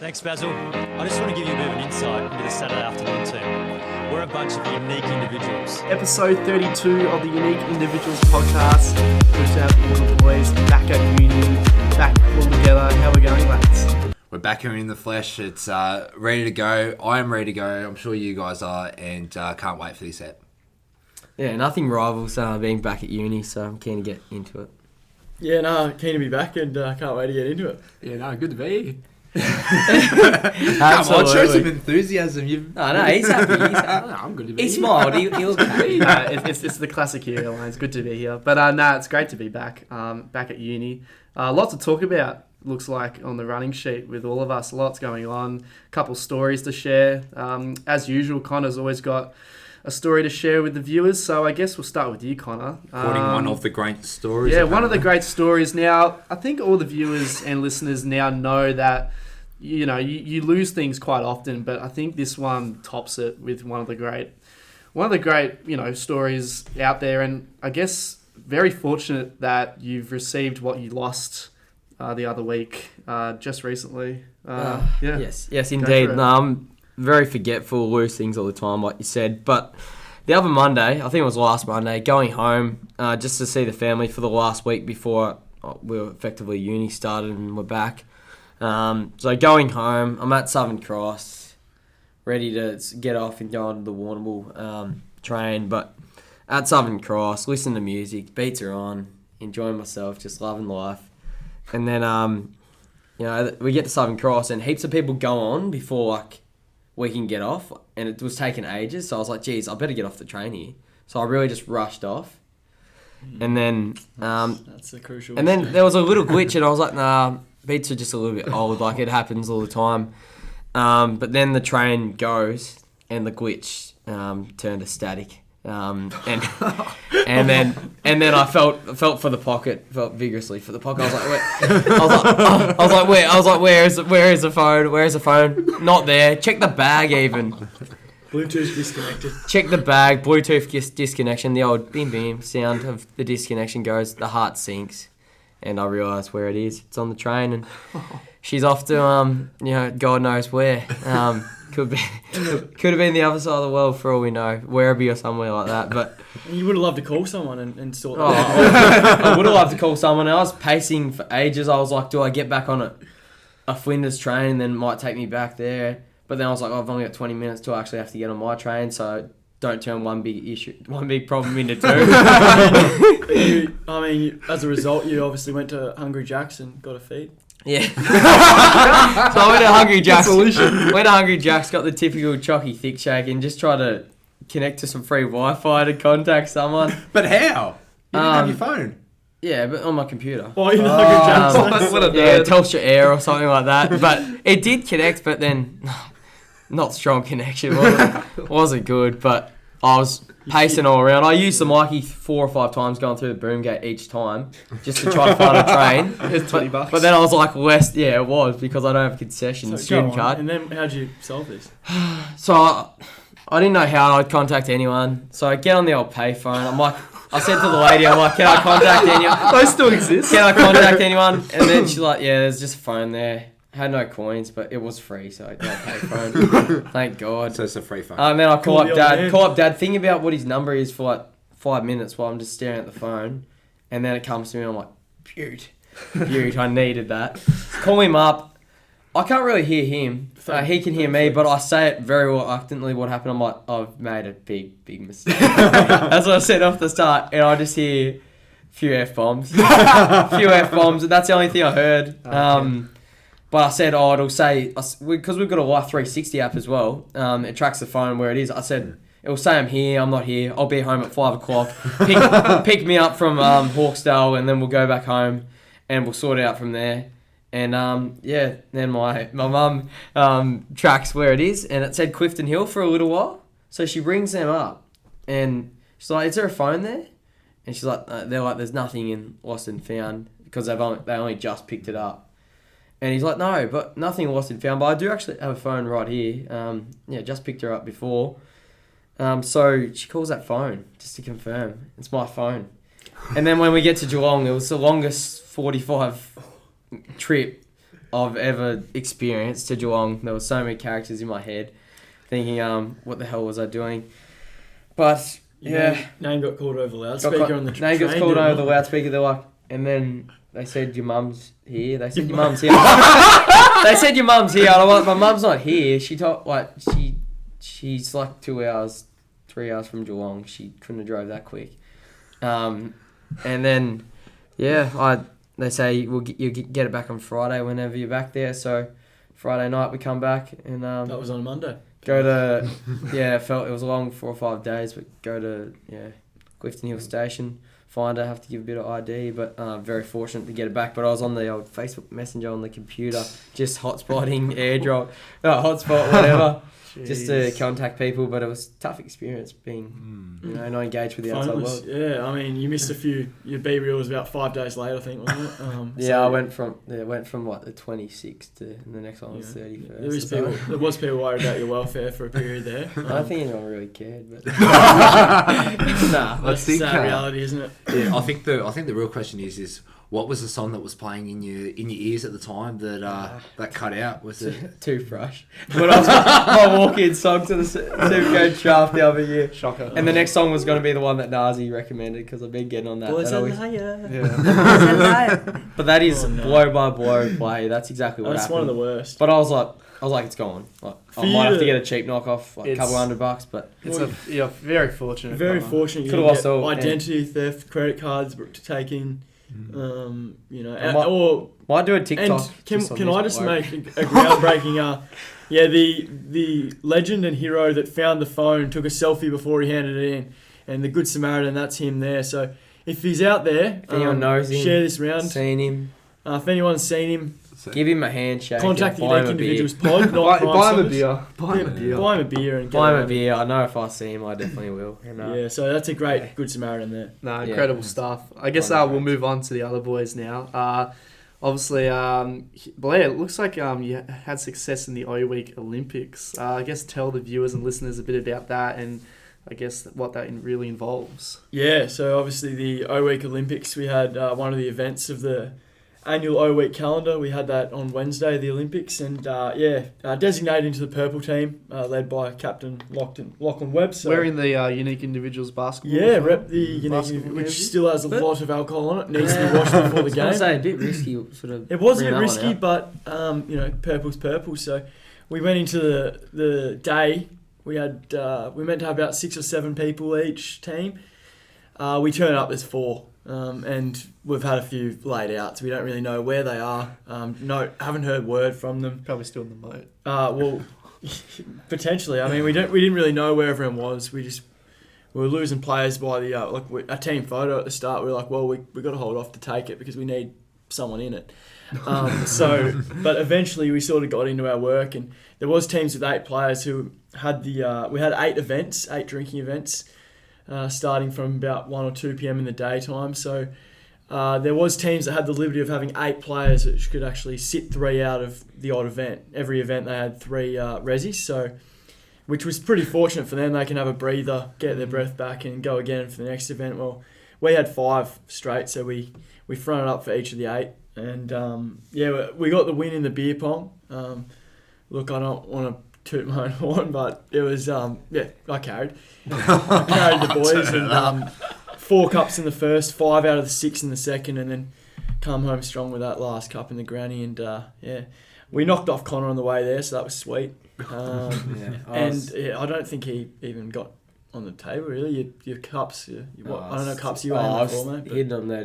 Thanks, Basil. I just want to give you a bit of an insight into the Saturday afternoon team. We're a bunch of unique individuals. Episode 32 of the Unique Individuals podcast. Good to have all the boys back at uni, back all together. How are we going, lads? We're back here in the flesh. It's ready to go. I am ready to go. I'm sure you guys are, and can't wait for this ep. Yeah, nothing rivals being back at uni, so I'm keen to get into it. Yeah, no, keen to be back and can't wait to get into it. Yeah, no, good to be here. Come on, show some enthusiasm. No, he's happy. I'm good to be He here. smiled. He looked happy. It's the classic year, Elaine. It's good to be here. But it's great to be back, back at uni. Lots to talk about, looks like, on the running sheet with all of us. Lots going on. A couple stories to share. As usual, Connor's always got a story to share with the viewers, so I guess we'll start with you, Connor. Quoting one of the great stories. Yeah, one of the great stories. Now, I think all the viewers and listeners now know that, you know, you lose things quite often, but I think this one tops it with one of the great, you know, stories out there. And I guess very fortunate that you've received what you lost the other week, just recently. Yeah. Yes, indeed. No, I'm very forgetful, lose things all the time, like you said. But the other Monday, I think it was last Monday, going home just to see the family for the last week before we were effectively uni started and we're back. So going home, I'm at Southern Cross, ready to get off and go on to the Warrnambool train. But at Southern Cross, listening to music, beats are on, enjoying myself, just loving life. And then, you know, we get to Southern Cross and heaps of people go on before we can get off, and it was taking ages. So I was like, geez, I better get off the train here. So I really just rushed off. And then That's a crucial and then there was a little glitch, and I was like, nah, beats are just a little bit old, like it happens all the time. But then the train goes and the glitch turned to static. And then I felt for the pocket, felt vigorously for the pocket. I was like, wait. I was like, where is the phone? Where is the phone? Not there. Check the bag even. Bluetooth disconnected. Check the bag. Bluetooth disconnection. The old beam beam sound of the disconnection goes. The heart sinks, and I realise where it is. It's on the train, and she's off to you know, God knows where. Could have been the other side of the world for all we know, Werribee or somewhere like that. But You would have loved to call someone and sort that out. I would have loved to call someone. I was pacing for ages. I was like, do I get back on a Flinders train and then it might take me back there? But then I was like, I've only got 20 minutes till I actually have to get on my train, so don't turn one big problem into two. I mean, as a result, you obviously went to Hungry Jack's and got a feed. Yeah. So I went to Hungry Jack's. Went to Hungry Jack's, got the typical chocky thick shake, and just tried to connect to some free Wi-Fi to contact someone. But how? You didn't have your phone. Yeah, but on my computer. Oh, you know Hungry Jack's. Yeah, Telstra Air or something like that. But it did connect, but then not strong connection. Wasn't good, but I was pacing all around. I used the Mikey 4 or 5 times going through the boom gate each time just to try to find a train. It's $20. But then I was like, yeah, it was, because I don't have a concession student card. And then how'd you solve this? So I didn't know how I'd contact anyone. So I get on the old payphone. I'm like, I said to the lady, I'm like, can I contact anyone? Those still exist. Can I contact anyone? And then she's like, yeah, there's just a phone there. I had no coins, but it was free, so I got a payphone. Thank God. So it's a free phone. And then I call up the old Dad. man. Call up Dad. Think about what his number is for like 5 minutes while I'm just staring at the phone. And then it comes to me, I'm like, beaut. I needed that. Call him up. I can't really hear him. He can hear me, but I say it very reluctantly. What happened? I'm like, I've made a big mistake. That's what I said off the start. And I just hear a few F-bombs. And that's the only thing I heard. But I said, it'll say, because we've got a Life 360 app as well, it tracks the phone where it is. I said, it'll say I'm here, I'm not here, I'll be home at 5 o'clock. Pick me up from Hawkesdale, and then we'll go back home and we'll sort it out from there. And then my mum tracks where it is, and it said Clifton Hill for a little while. So she rings them up, and she's like, is there a phone there? And she's like, they're like, there's nothing in Lost and Found, because they only just picked it up. And he's like, no, but nothing lost and found. But I do actually have a phone right here. Just picked her up before. So she calls that phone just to confirm. It's my phone. And then when we get to Geelong, it was the longest 45 trip I've ever experienced to Geelong. There were so many characters in my head, thinking, what the hell was I doing? But yeah, Name got called over the loudspeaker on the train. Name gets called over the loudspeaker. They're like, and then they said your mum's here. They said your mum's here. They said your mum's here. I'm like, my mum's not here. She's like 2 hours, 3 hours from Geelong. She couldn't have drove that quick. And then, they say you get it back on Friday whenever you're back there. So Friday night we come back and that was on Monday. Go to it was a long 4 or 5 days, but go to Clifton Hill Station. Find her, have to give a bit of ID, but very fortunate to get it back. But I was on the old Facebook Messenger on the computer, just hotspotting, airdrop, hotspot, whatever. Just to contact people, but it was a tough experience being, not engaged with the outside world. Yeah, I mean, you missed a few. Your B reel was about 5 days late, I think, wasn't it? I went from what the 26th to the next one was 31st. There was people worried about your welfare for a period there. I don't think anyone really cared, but that's sad reality, isn't it? Yeah, I think the real question is what was the song that was playing in your ears at the time that cut out? Was it Toothbrush? But I was my walk-in song to the Supercoach draft the other year. Shocker. And the next song was going to be the one that Nazi recommended because I've been getting on that. Boys that a always, liar. Yeah. But that is blow by blow play. That's exactly what That's happened. one of the worst. But I was like, it's gone. Like, I might have to get a cheap knockoff, like a couple $100, but You're very fortunate. Very fortunate. You Could've didn't lost get identity theft, credit cards to take in. Might do a TikTok. And can I just make a groundbreaking? The legend and hero that found the phone took a selfie before he handed it in, and the Good Samaritan, that's him there. So if he's out there, if anyone knows him, share this round. Seen him. If anyone's seen him, give him a handshake. contact the buy Unique him a beer. Individuals Pod. Buy him a beer. Buy him a beer. Buy him a beer and Buy him a beer. I know if I see him, I definitely will. And, so that's a great Good Samaritan there. No, incredible stuff. I guess we'll move on to the other boys now. Obviously, Blair, it looks like you had success in the O-Week Olympics. I guess tell the viewers and listeners a bit about that and I guess what that really involves. Yeah, so obviously the O-Week Olympics, we had one of the events of the annual O-Week calendar. We had that on Wednesday, the Olympics, and designated into the purple team, led by Captain Lachlan Webb. So, we're in the Unique Individuals basketball. Yeah, rep the Unique, which still has a lot of alcohol on it. Needs to be washed before the game. I was say a bit risky, sort of. It was a bit risky, but purple's purple. So we went into the day. We meant to have about 6 or 7 people each team. We turn up as 4. And we've had a few laid out, so we don't really know where they are. Haven't heard word from them. Probably still in the boat. Well, potentially. I mean, we didn't really know where everyone was. We were losing players by the a team photo at the start. We were like, well, we got to hold off to take it because we need someone in it. But eventually we sort of got into our work, and there was teams with 8 players who had we had 8 drinking events. Starting from about 1 or 2 p.m. in the daytime. So there was teams that had the liberty of having 8 players that could actually sit 3 out of the odd event. Every event they had 3 resis, so which was pretty fortunate for them. They can have a breather, get their breath back, and go again for the next event. Well, we had 5 straight, so we fronted up for each of the 8. And we got the win in the beer pong. Look, I don't want to toot my own horn, but it was I carried the boys and 4 cups in the first, 5 out of the 6 in the second, and then come home strong with that last cup in the granny. And we knocked off Connor on the way there, so that was sweet. I don't think he even got on the table really. Your cups, I don't know cups you aimed for, mate. Hitting them, they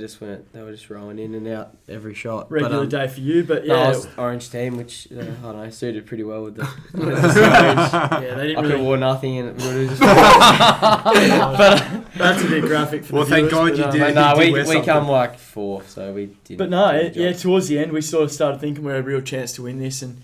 were just rolling in and out every shot. Regular day for you, but I was orange team, which I don't know, suited pretty well with the they didn't I really could wore nothing and it would have just. But that's a bit graphic for the thank viewers, God you did. No, wear we something. come like 4th, so we didn't. But towards the end we sort of started thinking we had a real chance to win this, and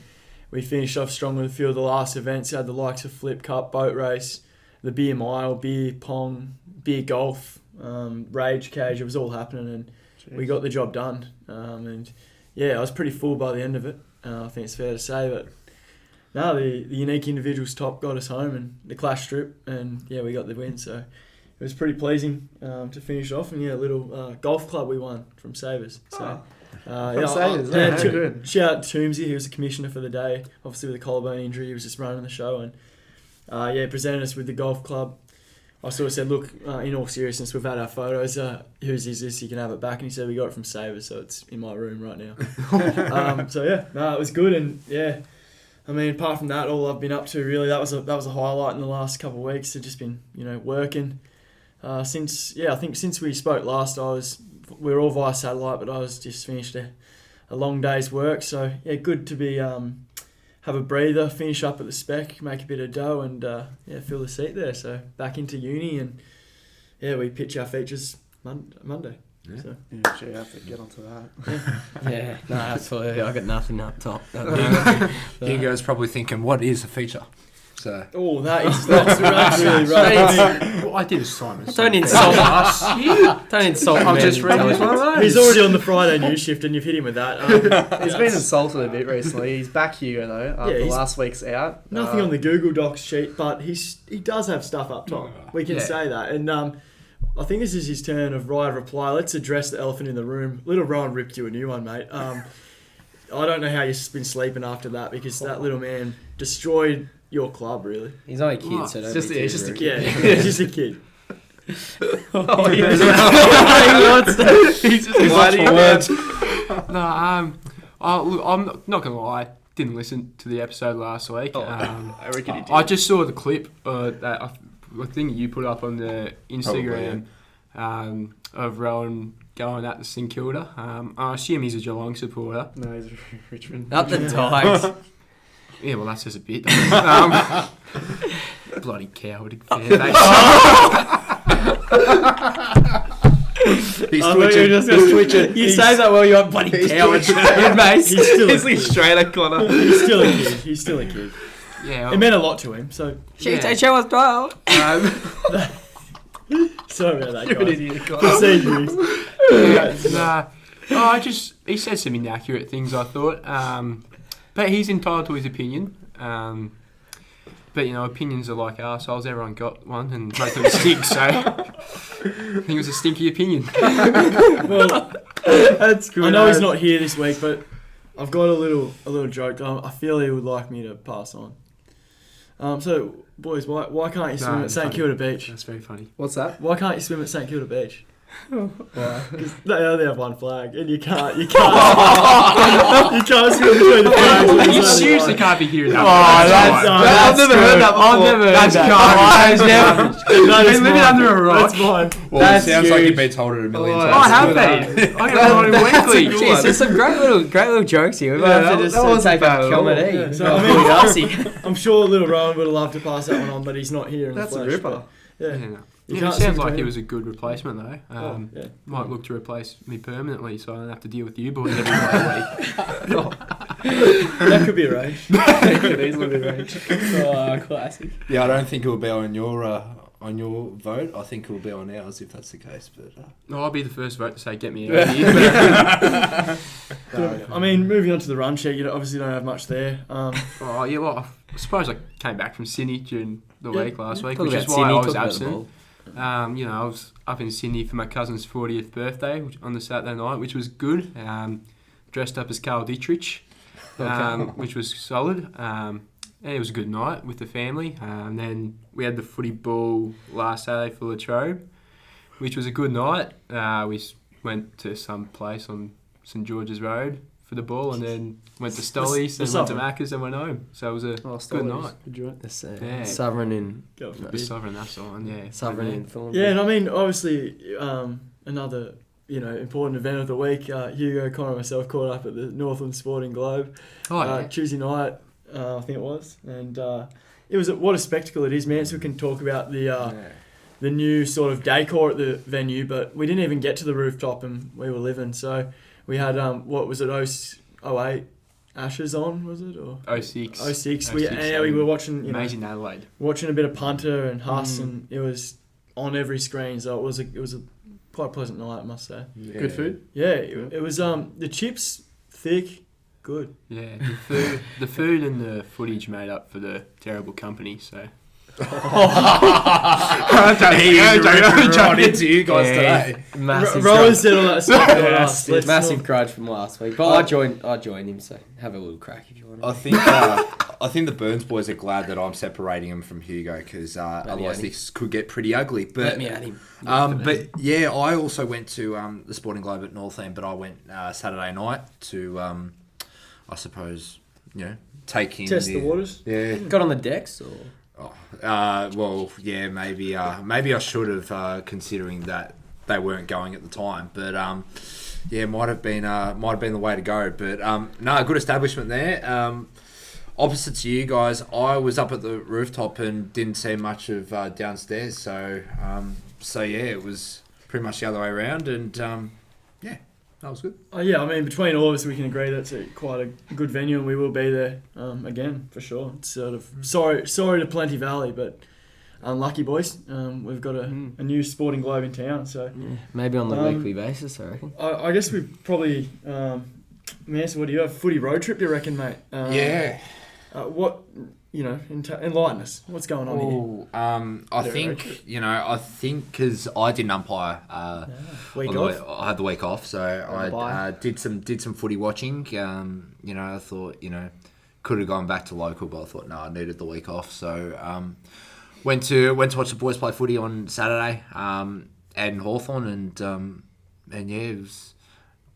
we finished off strong with a few of the last events. We had the likes of Flip Cup, boat race, the beer mile, beer pong, beer golf, rage cage. It was all happening, and we got the job done. I was pretty full by the end of it. I think it's fair to say, but no, the Unique Individuals top got us home, and the clash strip, and we got the win. So it was pretty pleasing to finish off, and a little golf club we won from Savers. So Crusaders, yeah, good. Shout out to Toomsy, he was the commissioner for the day. Obviously with a collarbone injury, he was just running the show and presented us with the golf club. I sort of said, look, in all seriousness, we've had our photos. Whose is this? You can have it back. And he said, we got it from Savers, so it's in my room right now. It was good. And I mean, apart from that, all I've been up to really, that was a highlight in the last couple of weeks. I've just been, working. I think since we spoke last, we were all via satellite, but I was just finished a long day's work. So yeah, good to be have a breather, finish up at the spec, make a bit of dough, and fill the seat there. So back into uni, and we pitch our features Monday. Yeah. So. Yeah, sure, you have to get onto that. Yeah, no, absolutely. I got nothing up top. Hugo's probably thinking, what is a feature? So. Oh, that's really right. Well, I did assignments. Don't insult us. Don't insult me. I'm just reading one of those. He's already on the Friday news shift, and you've hit him with that. He's been insulted a bit recently. He's back here though. After last week's out. Nothing on the Google Docs sheet, but he does have stuff up top. We can say that. And I think this is his turn of right of reply. Let's address the elephant in the room. Little Rohan ripped you a new one, mate. I don't know how you've been sleeping after that, because that little man destroyed your club, really. He's only a kid, so don't it's just a kid. Yeah, he's just a kid. He's just gliding words. No, I'm not gonna lie. Didn't listen to the episode last week. I reckon he did. I just saw the clip that I think you put up on the Instagram of Rohan going at the St Kilda. I assume he's a Geelong supporter. No, he's Richmond. Not the Tigers. Yeah, well, that's just a bit. Bloody coward fan base. He's twitching. You say that well, you're a bloody coward, mate. He's straight at Connor. He's still a kid. Yeah, It meant a lot to him, so... She was 12. Sorry about that, You're an guys. idiot, Connor. Proceed, Reece. he said some inaccurate things, I thought. But he's entitled to his opinion. But, opinions are like arseholes. Everyone got one, and most of them stink, so I think it was a stinky opinion. Well, that's good. I know he's not here this week, but I've got a little joke. I feel he would like me to pass on. So, boys, why can't you swim at St Kilda Beach? That's very funny. What's that? Why can't you swim at St Kilda Beach? Because they only have one flag, and you can't you can't swim between the flags. You seriously can't be hearing that. I've never heard that before. I've never heard that. That is living under a rock. That's mine. Well, it sounds like you've been told it a million times. I have been. I get it weekly. Jeez, there's some great little jokes here. We might have to just take a comedy. Yeah, so, I mean, I'm sure little Rohan would have loved to pass that one on, but he's not here in That's the a flesh. ripper. Yeah. Yeah, it can't sounds swim like between he them. was a good replacement though. Yeah. Might look to replace me permanently, so I don't have to deal with you boys every week. That could be arranged. Could easily be arranged. Oh, classic. Yeah, I don't think it will be on your vote. I think it will be on ours if that's the case. But No, I'll be the first vote to say get me out of here. I mean, moving on to the run sheet, you obviously don't have much there. Oh yeah, well, I suppose I came back from Sydney during the week last week, Talk which is about why Sydney, I was talk about the absent. ball. I was up in Sydney for my cousin's 40th birthday on the Saturday night, which was good. Dressed up as Carl Dietrich, which was solid. It was a good night with the family. And then we had the footy ball last Saturday for Latrobe, which was a good night. We went to some place on St George's Road for the ball, and then went to Stolly's, then went to Macca's, and went home. So it was a good night. Good joint. Yeah. Sovereign in The Sovereign, that's the one, yeah. Sovereign in Fulham. Yeah, and I mean, obviously, another important event of the week. Hugo, Connor, and myself caught up at the Northland Sporting Globe Tuesday night, I think it was, and it was what a spectacle it is, man. So we can talk about the new sort of decor at the venue, but we didn't even get to the rooftop, and we were living. So we had what was it, 08 Ashes on, was it, or 06. 06. We were watching, Amazing Adelaide. watching a bit of punter and Huss, and it was on every screen. So it was a quite pleasant night, I must say. yeah. Good food. Yeah, it was the chips thick, good. Yeah, the food and the footage made up for the terrible company. So Right into you guys today. Massive Rohan grudge. said all that stuff. to us. Let's Massive not- grudge from last week. But I joined him, so have a little crack if you want. I think the Burns boys are glad that I'm separating them from Hugo because otherwise at him. this could get pretty ugly. But Let me at him. but yeah, I also went to the Sporting Globe at Northland, but I went Saturday night to I suppose take in Test the waters. Yeah. Got on the decks or? Well, yeah, maybe I should have considering that they weren't going at the time, but yeah, might have been the way to go. But no, good establishment there. Opposite to you guys, I was up at the rooftop and didn't see much of downstairs. So yeah, it was pretty much the other way around, and yeah, that was good. Yeah, I mean, between all of us, we can agree that's quite a good venue, and we will be there again for sure. It's sort of sorry to Plenty Valley, but unlucky boys. We've got a new Sporting Globe in town, so Yeah, maybe on the weekly basis, I reckon. I guess we probably. Manson, what do you have? Footy road trip, you reckon, mate? Yeah. What enlighten us. What's going on here? I think because I didn't umpire. Week on the off. I had the week off, so I Bye. did some footy watching. I thought could have gone back to local, but I thought no, I needed the week off. So went to watch the boys play footy on Saturday at Hawthorn, and yeah, it was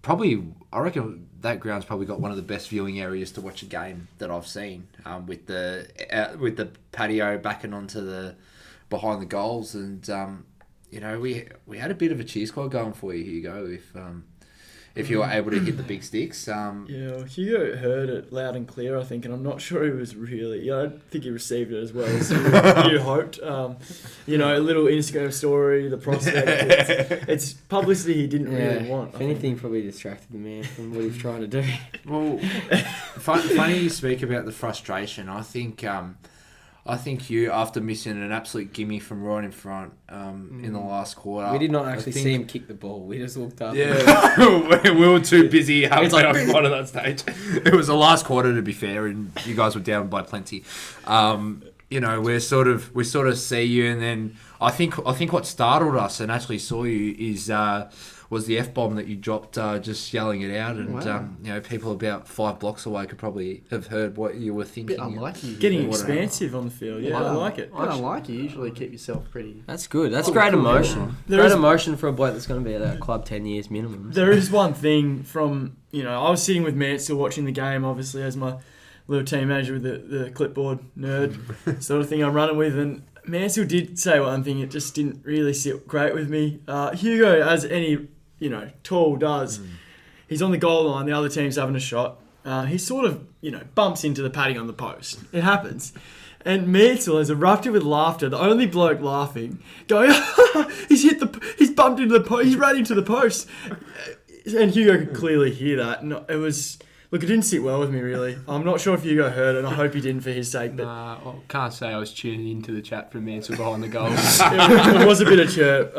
probably, I reckon that ground's probably got one of the best viewing areas to watch a game that I've seen, with the patio backing onto the behind the goals, and we had a bit of a cheer squad going for you, Hugo, if you were able to hit the big sticks. Yeah, well, Hugo heard it loud and clear, I think, and I'm not sure he was really. I don't think he received it as well as you hoped. A little Instagram story, the prospect. It's publicity he didn't really want. If anything, probably distracted the man from what he's trying to do. Well, funny you speak about the frustration. I think you, after missing an absolute gimme from right in front in the last quarter. We did not actually see him kick the ball. We just looked up. Yeah, we were too busy having fun at that stage. It was the last quarter, to be fair, and you guys were down by plenty. We sort of see you, and then I think what startled us and actually saw you was the F-bomb that you dropped, just yelling it out, and Wow. people about 5 blocks away could probably have heard what you were thinking. Bit unlucky. Getting Whatever. expansive on the field. Yeah, I like it. I don't like it. You usually keep yourself pretty. That's good. That's great emotion. There Great is- emotion for a bloke that's going to be at that club 10 years minimum. There is one thing from, I was sitting with Mansell watching the game, obviously, as my little team manager with the clipboard nerd sort of thing I'm running with, and Mansell did say one thing, it just didn't really sit great with me. Hugo, as any, tall does, he's on the goal line, the other team's having a shot. He sort of, bumps into the padding on the post. It happens. And Mansell has erupted with laughter, the only bloke laughing, going, he's bumped into the post, he's run into the post. And Hugo could clearly hear that. And it was, look, it didn't sit well with me, really. I'm not sure if Hugo heard it, and I hope he didn't for his sake, but I can't say I was tuning into the chat from Mansell behind the goals. it was a bit of chirp.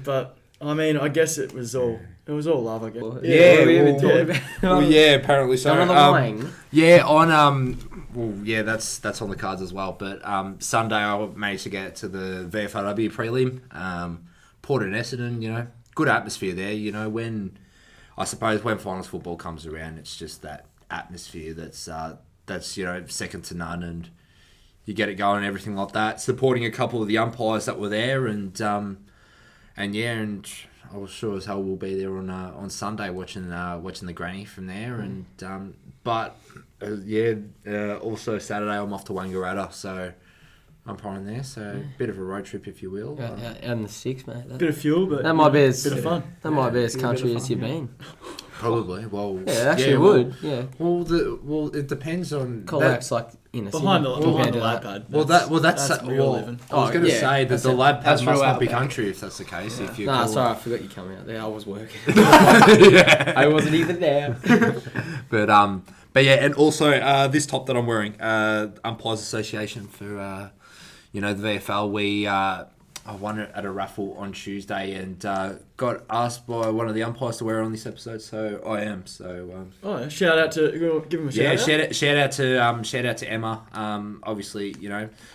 But, I mean, I guess it was all love, I guess. Yeah, What we even well, talking about? Well, yeah, apparently so. Another line. Yeah, that's on the cards as well. But Sunday I managed to get to the VFLW prelim. Port and Essendon, good atmosphere there. When finals football comes around, it's just that atmosphere that's second to none, and you get it going and everything like that. Supporting a couple of the umpires that were there, and I was sure as hell we'll be there on Sunday watching the granny from there, and also Saturday I'm off to Wangaratta, so I'm umpiring there, so a bit of a road trip, if you will. Out in the 6, mate. Bit of fuel, but That might be as bit of fun. That might be as Be a bit of country fun, as you've yeah. been. Probably. Well, Yeah, it actually would. Yeah. Well, it depends on Colacs like in a Behind the compared to lab that. pad. That's real living. I was going to say that That's the it. lab pad That's must real not be outback. country if that's the case. If you Nah, call sorry, I forgot you coming out there. I was working. Yeah. I wasn't even there. But yeah, and also this top that I'm wearing, Umpires Association for the VFL. I won it at a raffle on Tuesday and got asked by one of the umpires to wear it on this episode, so I am. So shout out to give him a shout out. Shout out to Emma. Obviously,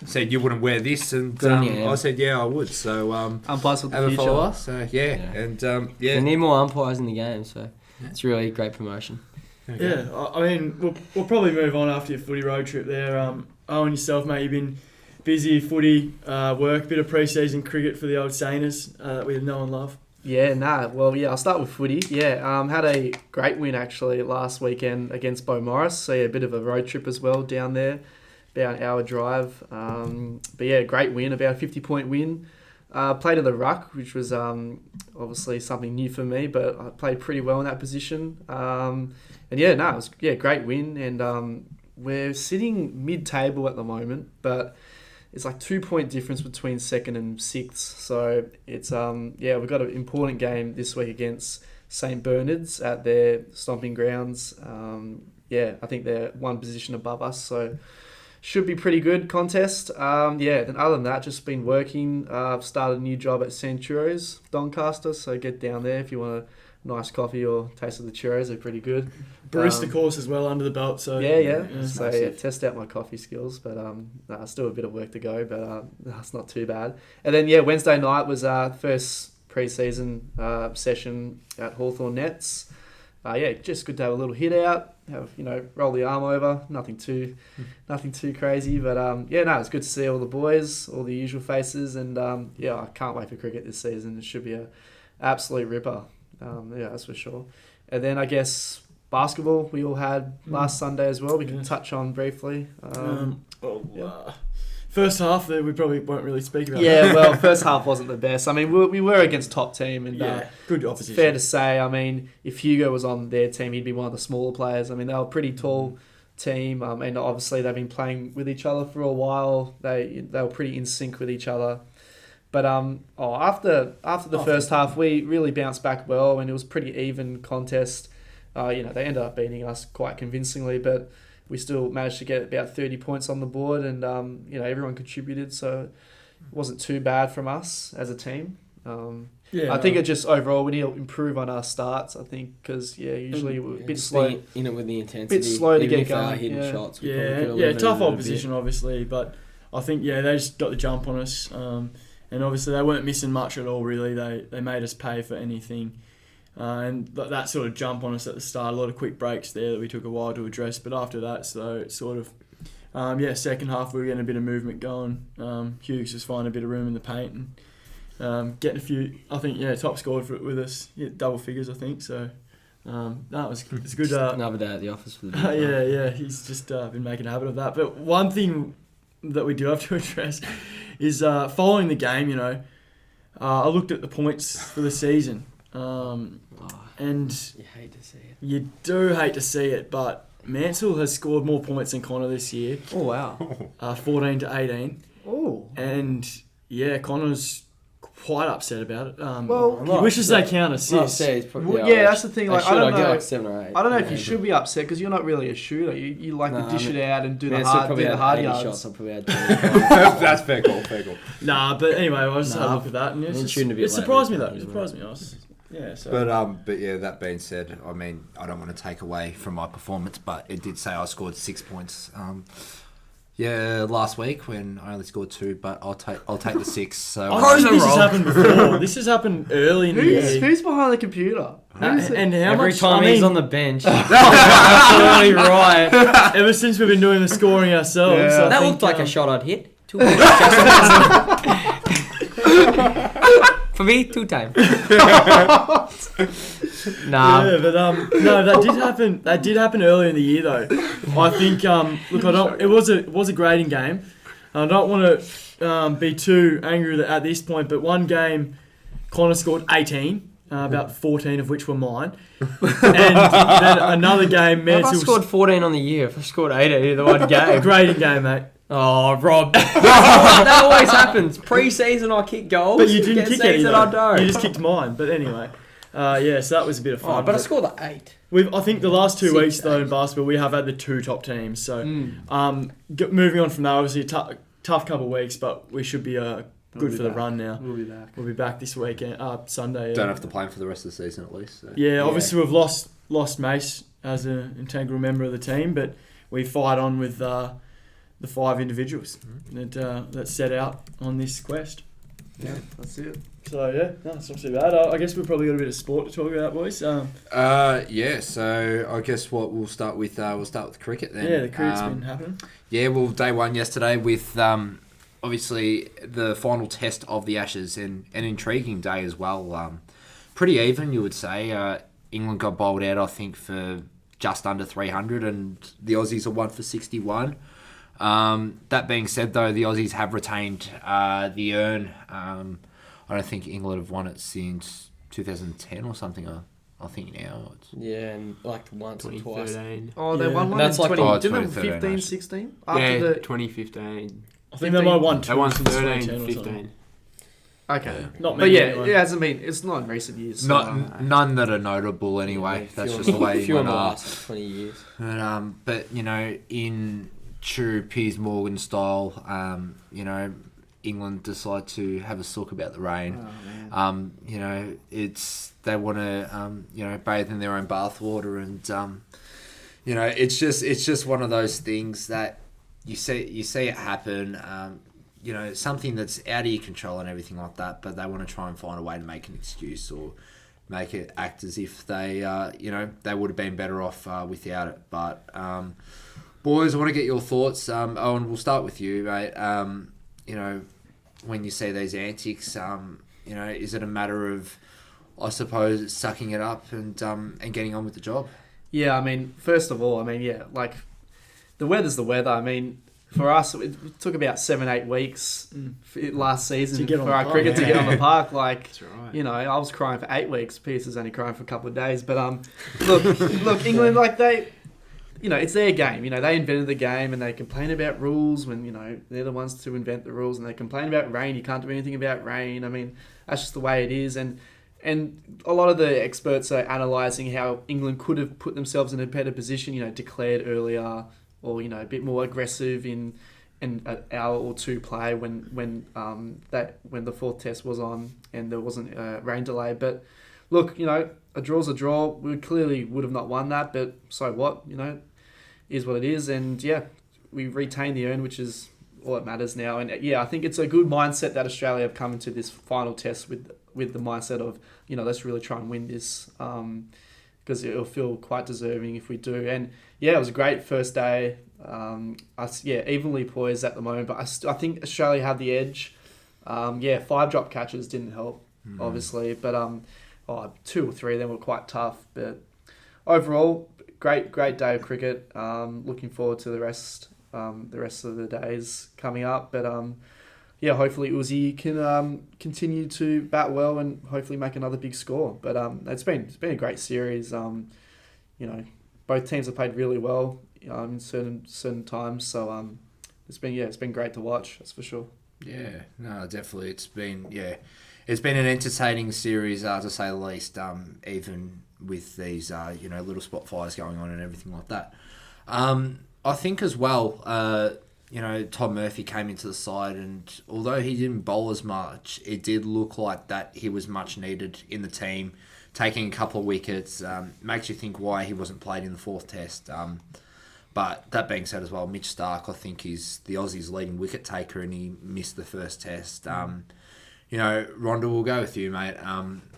said you wouldn't wear this, and Good on you, Emma. I said I would. So Umpires for the have a future. follower. So and We need more umpires in the game, so it's really a great promotion. Okay. Yeah, I mean, we'll probably move on after your footy road trip there. Owen, yourself, mate, you've been busy footy, work, bit of pre-season cricket for the old Saners that we know and love. I'll start with footy. Had a great win actually last weekend against Beau Morris. So a bit of a road trip as well down there, about an hour drive. Great win, about a 50-point win. Played in the ruck, which was obviously something new for me, but I played pretty well in that position. It was great win, and we're sitting mid-table at the moment, but it's like 2-point difference between second and sixth. So it's we've got an important game this week against St Bernard's at their stomping grounds. I think they're one position above us, so should be pretty good contest. Then other than that, just been working. I've started a new job at Centuros, Doncaster, so get down there if you want a nice coffee or taste of the churros. They're pretty good. Barista course as well under the belt. So test out my coffee skills, but still a bit of work to go, but that's not too bad. And then Wednesday night was our first pre-season session at Hawthorn Nets. Just good to have a little hit out, roll the arm over, nothing too crazy, but it's good to see all the boys, all the usual faces, and I can't wait for cricket this season. It should be an absolute ripper, that's for sure. And then I guess basketball we all had last Sunday as well. We can touch on briefly. First half, we probably won't really speak about. First half wasn't the best. I mean, we were against top team, and good opposition. Fair to say. I mean, if Hugo was on their team, he'd be one of the smaller players. I mean, they were a pretty tall team, and obviously they've been playing with each other for a while. They were pretty in sync with each other. But after the first half, we really bounced back well, and it was a pretty even contest. They ended up beating us quite convincingly, but we still managed to get about 30 points on the board, and everyone contributed, so it wasn't too bad from us as a team. I think it just overall we need to improve on our starts. I think because usually we're a bit slow in it with the intensity. Bit slow to Even get if they are going. hitting shots. Tough opposition obviously, but I think they just got the jump on us, and obviously they weren't missing much at all. Really, they made us pay for anything. And that sort of jump on us at the start, a lot of quick breaks there that we took a while to address. But after that, so it's sort of, second half we were getting a bit of movement going. Hughes was finding a bit of room in the paint and getting a few, I think, top scored with us, double figures, I think. So it's good. Another day at the office for the he's just been making a habit of that. But one thing that we do have to address is following the game, I looked at the points for the season. And you hate to see it. You do hate to see it, but Mansell has scored more points than Connor this year. Oh wow, 14 to 18. Oh, and Connor's quite upset about it. He wishes they count assists. That's the thing. Like, I don't know. Like 7 or 8. I don't know if you should be upset because you're not really a shooter. You like to dish it out and do the hard yards. Shots, I probably had That's fair call. Nah, but anyway, I just had a look at that, and it surprised me though. It surprised me. That being said, I mean, I don't want to take away from my performance, but it did say I scored 6 points. Last week when I only scored 2, but I'll take the 6. So this has happened before. This has happened early in the year. Who's behind the computer? Every time he's on the bench, absolutely right. Ever since we've been doing the scoring ourselves, that looked like a shot I'd hit. For me, 2 times. Nah. Yeah, but that did happen. That did happen earlier in the year, though. I think. It was a grading game. I don't want to be too angry at this point, but one game, Connor scored 18. About 14 of which were mine. And then another game, Mansell... I scored 14 on the year. If I scored 18 in the one game. Grading game, mate. Oh, Rob. That always happens. Pre-season, I kick goals. But you didn't kick any, I don't. You just kicked mine. But anyway. So that was a bit of fun. But I scored the 8. I think the last 2 weeks, though, in basketball, we have had the 2 top teams. So moving on from that, obviously a tough couple of weeks, but we should be good for the run now. We'll be back. We'll be back this weekend, Sunday. Don't have to play him for the rest of the season at least. So. Yeah, obviously we've lost Mace as an integral member of the team, but we fight on with the 5 individuals that set out on this quest. Yeah, that's it. So yeah, no, it's not too bad. I guess we've probably got a bit of sport to talk about, boys. Yeah. So I guess we'll start with cricket then. Yeah, the cricket's been happening. Yeah, well, day one yesterday with obviously the final test of the Ashes and an intriguing day as well. Pretty even, you would say. England got bowled out, I think, for just under 300, and the Aussies are 1 for 61. That being said, though, the Aussies have retained the urn. I don't think England have won it since 2010 or something. I think now. Yeah, and like once or twice. 2013. Oh, they won one That's in like 20... didn't they 2013, 15, actually. 16? Yeah, the... 2015. I think they might have won 2 They won since 13, 2010 or 15. something. Okay. Not But many. yeah, anyway. it hasn't been... It's not in recent years. So, None that are notable anyway. That's just the way few in England the are. last 20 years. But you know, in true Piers Morgan style, England decide to have a sook about the rain. Oh, man. They want to bathe in their own bathwater, and it's just one of those things that you see it happen. Something that's out of your control and everything like that, but they want to try and find a way to make an excuse or make it act as if they would have been better off without it. But boys, I want to get your thoughts. Owen, we'll start with you, mate. When you see these antics, is it a matter of, I suppose, sucking it up and getting on with the job? Yeah, I mean, first of all, like, the weather's the weather. I mean, for us, it took about 7-8 weeks last season To get on for the our park. cricket to get on the park. Like, That's right. I was crying for 8 weeks. Pierce is only crying for a couple of days. But look, England, like it's their game. They invented the game, and they complain about rules when they're the ones to invent the rules, and they complain about rain. You can't do anything about rain. I mean, that's just the way it is. And a lot of the experts are analysing how England could have put themselves in a better position. Declared earlier, or a bit more aggressive in an hour or two play when the fourth test was on and there wasn't a rain delay. But look, a draw's a draw. We clearly would have not won that, but so what? Is what it is. And yeah, we retained the urn, which is all that matters now. And yeah, I think it's a good mindset that Australia have come into this final test with the mindset of let's really try and win this. Because it'll feel quite deserving if we do. And yeah, it was a great first day. Evenly poised at the moment, but I think Australia had the edge. 5 drop catches didn't help, obviously, but 2 or 3 of them were quite tough. But overall, great day of cricket. Looking forward to the rest of the days coming up. But hopefully Uzi can continue to bat well and hopefully make another big score. But it's been a great series. Both teams have played really well in certain times. So it's been great to watch. That's for sure. Yeah, no, definitely. It's been an entertaining series, to say the least. Even with these little spot fires going on and everything like that. I think as well. Tom Murphy came into the side, and although he didn't bowl as much, it did look like that he was much needed in the team, taking a couple of wickets. Makes you think why he wasn't played in the fourth test. But that being said as well, Mitch Starc, I think, is the Aussies' leading wicket taker, and he missed the first test. Rhonda, we'll go with you, mate.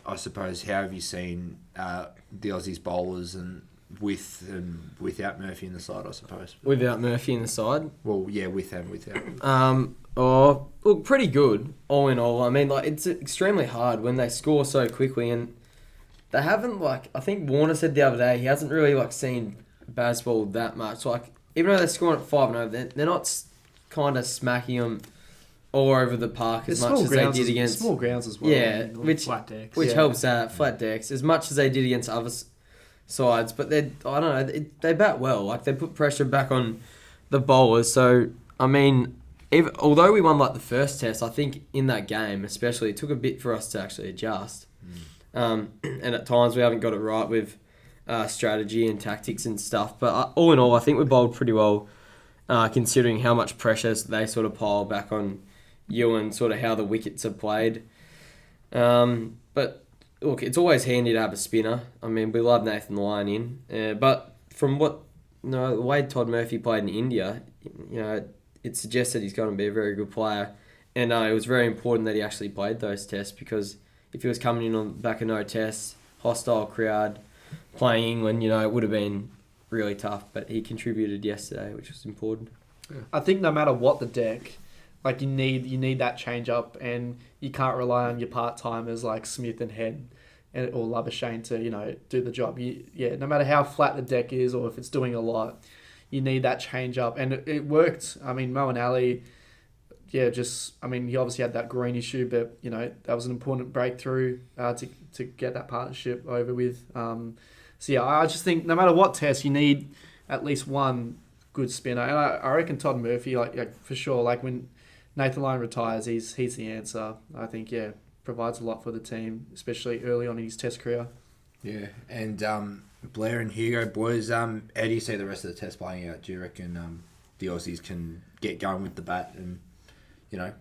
I suppose, how have you seen the Aussies bowlers and with and without Murphy in the side, I suppose? Without Murphy in the side? Well, yeah, with and without. Look, pretty good, all in all. I mean, like, it's extremely hard when they score so quickly, and they haven't, I think Warner said the other day, he hasn't really, seen baseball that much. Even though they're scoring at 5-0, they're not kind of smacking them all over the park as much as they did against... Small grounds as well. Yeah, which Flat decks. helps out, flat decks, as much as they did against other sides. But I don't know, they bat well. They put pressure back on the bowlers. So, I mean, although we won the first test, I think in that game especially, it took a bit for us to actually adjust. And at times we haven't got it right with strategy and tactics and stuff. But all in all, I think we bowled pretty well, considering how much pressure they sort of pile back on you and sort of how the wickets are played. But look, it's always handy to have a spinner. I mean, we love Nathan Lyon in, but from what the way Todd Murphy played in India, it suggests that he's going to be a very good player. And it was very important that he actually played those tests, because if he was coming in on the back of no tests, hostile crowd, playing England, it would have been really tough. But he contributed yesterday, which was important. I think no matter what the deck, like you need that change up, and you can't rely on your part timers like Smith and Head or Labuschagne to do the job. No matter how flat the deck is or if it's doing a lot, you need that change up, and it worked. I mean, Moeen Ali, he obviously had that groin issue, but that was an important breakthrough to get that partnership over with. I just think no matter what test, you need at least one good spinner, and I reckon Todd Murphy, like for sure, like when Nathan Lyon retires, he's the answer. I think provides a lot for the team, especially early on in his test career. Yeah, and Blair and Hugo, boys, how do you see the rest of the test playing out? Do you reckon the Aussies can get going with the bat and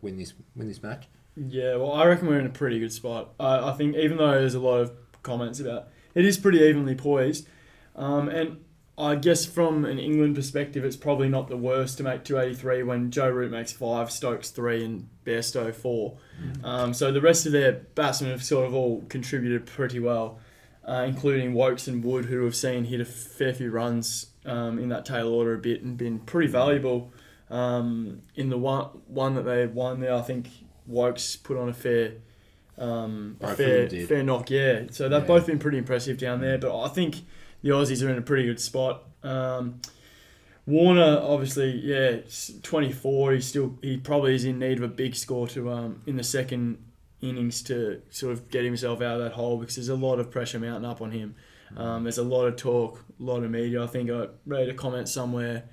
win this match? Yeah, well, I reckon we're in a pretty good spot. I think even though there's a lot of comments about it is pretty evenly poised, and I guess from an England perspective, it's probably not the worst to make 283 when Joe Root makes 5, Stokes 3, and Bairstow 4. So the rest of their batsmen have sort of all contributed pretty well, including Wokes and Wood, who have seen hit a fair few runs in that tail order a bit and been pretty valuable. In the one that they won there, I think Wokes put on a fair knock. Yeah, so they've both been pretty impressive down there. But I think the Aussies are in a pretty good spot. Warner, obviously, 24. He probably is in need of a big score to in the second innings to sort of get himself out of that hole, because there's a lot of pressure mounting up on him. There's a lot of talk, a lot of media. I think I read a comment somewhere,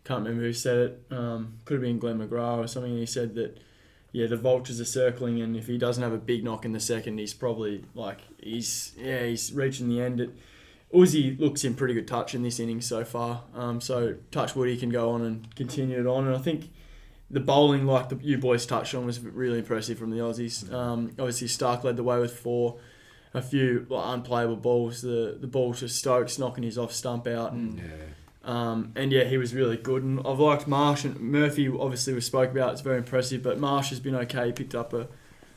can't remember who said it. Could have been Glenn McGrath or something. And he said that the vultures are circling, and if he doesn't have a big knock in the second, he's probably he's reaching the end. Uzi looks in pretty good touch in this innings so far. So touch wood, he can go on and continue it on. And I think the bowling, like you boys touched on, was really impressive from the Aussies. Obviously Stark led the way with 4. A few unplayable balls. The ball to Stokes knocking his off stump out, and he was really good. And I've liked Marsh and Murphy. Obviously we spoke about, it's very impressive, but Marsh has been okay. He picked up a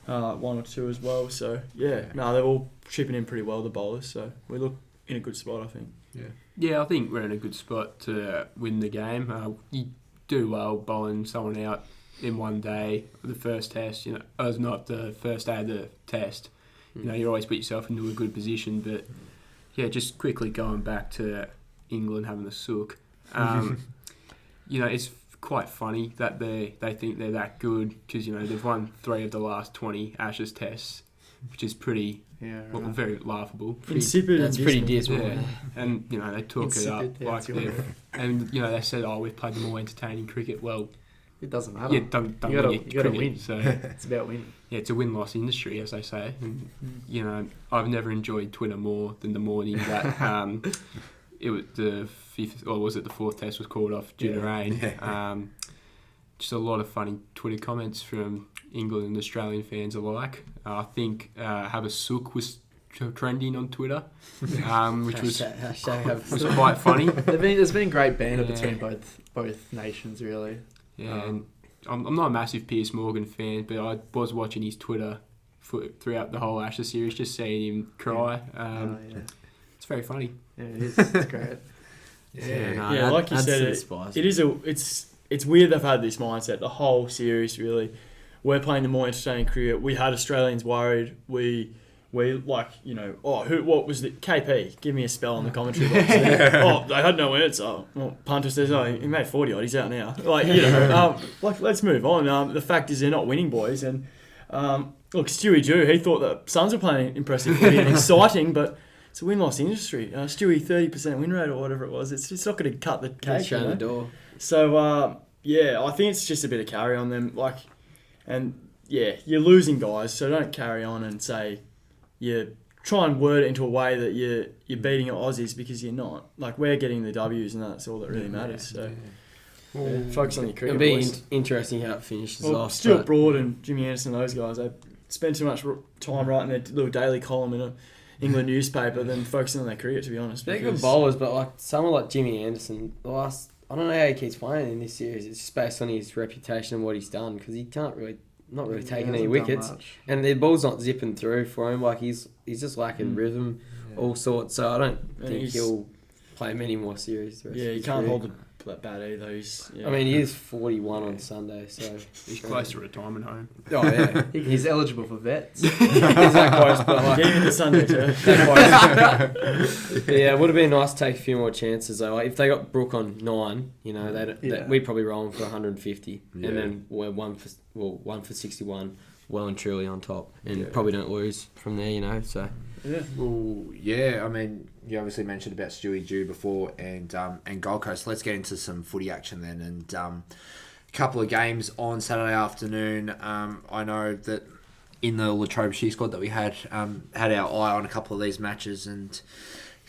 1 or 2 as well. So they're all chipping in pretty well, the bowlers. So we look in a good spot, I think. Yeah, I think we're in a good spot to win the game. You do well bowling someone out in one day. The first test, it was not the first day of the test. You always put yourself into a good position. But just quickly going back to England having the sook. It's quite funny that they think they're that good, because they've won 3 of the last 20 Ashes tests, which is pretty. Very laughable. Insipid. That's pretty dismal. Yeah. And they talk it up like they've, and they said, we've played the more entertaining cricket. Well, it doesn't matter. Yeah, don't you gotta win. So it's about winning. Yeah, it's a win-loss industry, as they say. And I've never enjoyed Twitter more than the morning that it was the 5th, or was it the 4th test was called off due to rain. Just a lot of funny Twitter comments from England and Australian fans alike. I think Have a Sook was trending on Twitter, which was quite funny. There's been great banter between both nations, really. Yeah, and I'm not a massive Piers Morgan fan, but I was watching his Twitter throughout the whole Ashes series, just seeing him cry. It's very funny. Yeah, it is. It's great. Like you said, it's weird they've had this mindset the whole series, really. We're playing the more entertaining cricket. We had Australians worried. We what was the KP? Give me a spell on the commentary box. They had no answer. Punter says, he made 40 odd. He's out now. Let's move on. The fact is they're not winning, boys. And Stewie Jew, he thought the Suns were playing impressive footy and exciting, but it's a win-loss industry. Stewie 30% win rate or whatever it was. It's not going to cut the cake. Shut the door. So I think it's just a bit of carry on them. You're losing guys, so don't carry on and say you try and word it into a way that you're beating your Aussies, because you're not. We're getting the W's, and that's all that really matters. So Focus on your cricket, It'll be boys. interesting how it finishes Well, off. Stuart but- Broad and Jimmy Anderson, those guys, they spend too much time writing their little daily column in a England newspaper than focusing on their cricket, to be honest. They're good because- bowlers, but like someone like Jimmy Anderson, I don't know how he keeps playing in this series. It's just based on his reputation and what he's done because he can't really, not really taking any wickets, and the ball's not zipping through for him. Like he's just lacking rhythm, all sorts. So I don't think he'll play many more series. The rest Yeah, of he his can't career. hold that bat either. He's, yeah. I mean, he is 41 on Sunday, so He's close to retirement home. Oh yeah, He's eligible for vets. he's that close, but like. Get him into Sunday too. Yeah, it would have been nice to take a few more chances though. Like if they got Brook on 9, you know, we'd probably roll them for 150, Yeah. and then we're one for 61, well and truly on top, and probably don't lose from there, you know. So Yeah. Well, yeah, I mean, you obviously mentioned about Stewie Dew before and Gold Coast. Let's get into some footy action then. And a couple of games on Saturday afternoon. I know that in the Latrobe She squad that we had our eye on a couple of these matches. And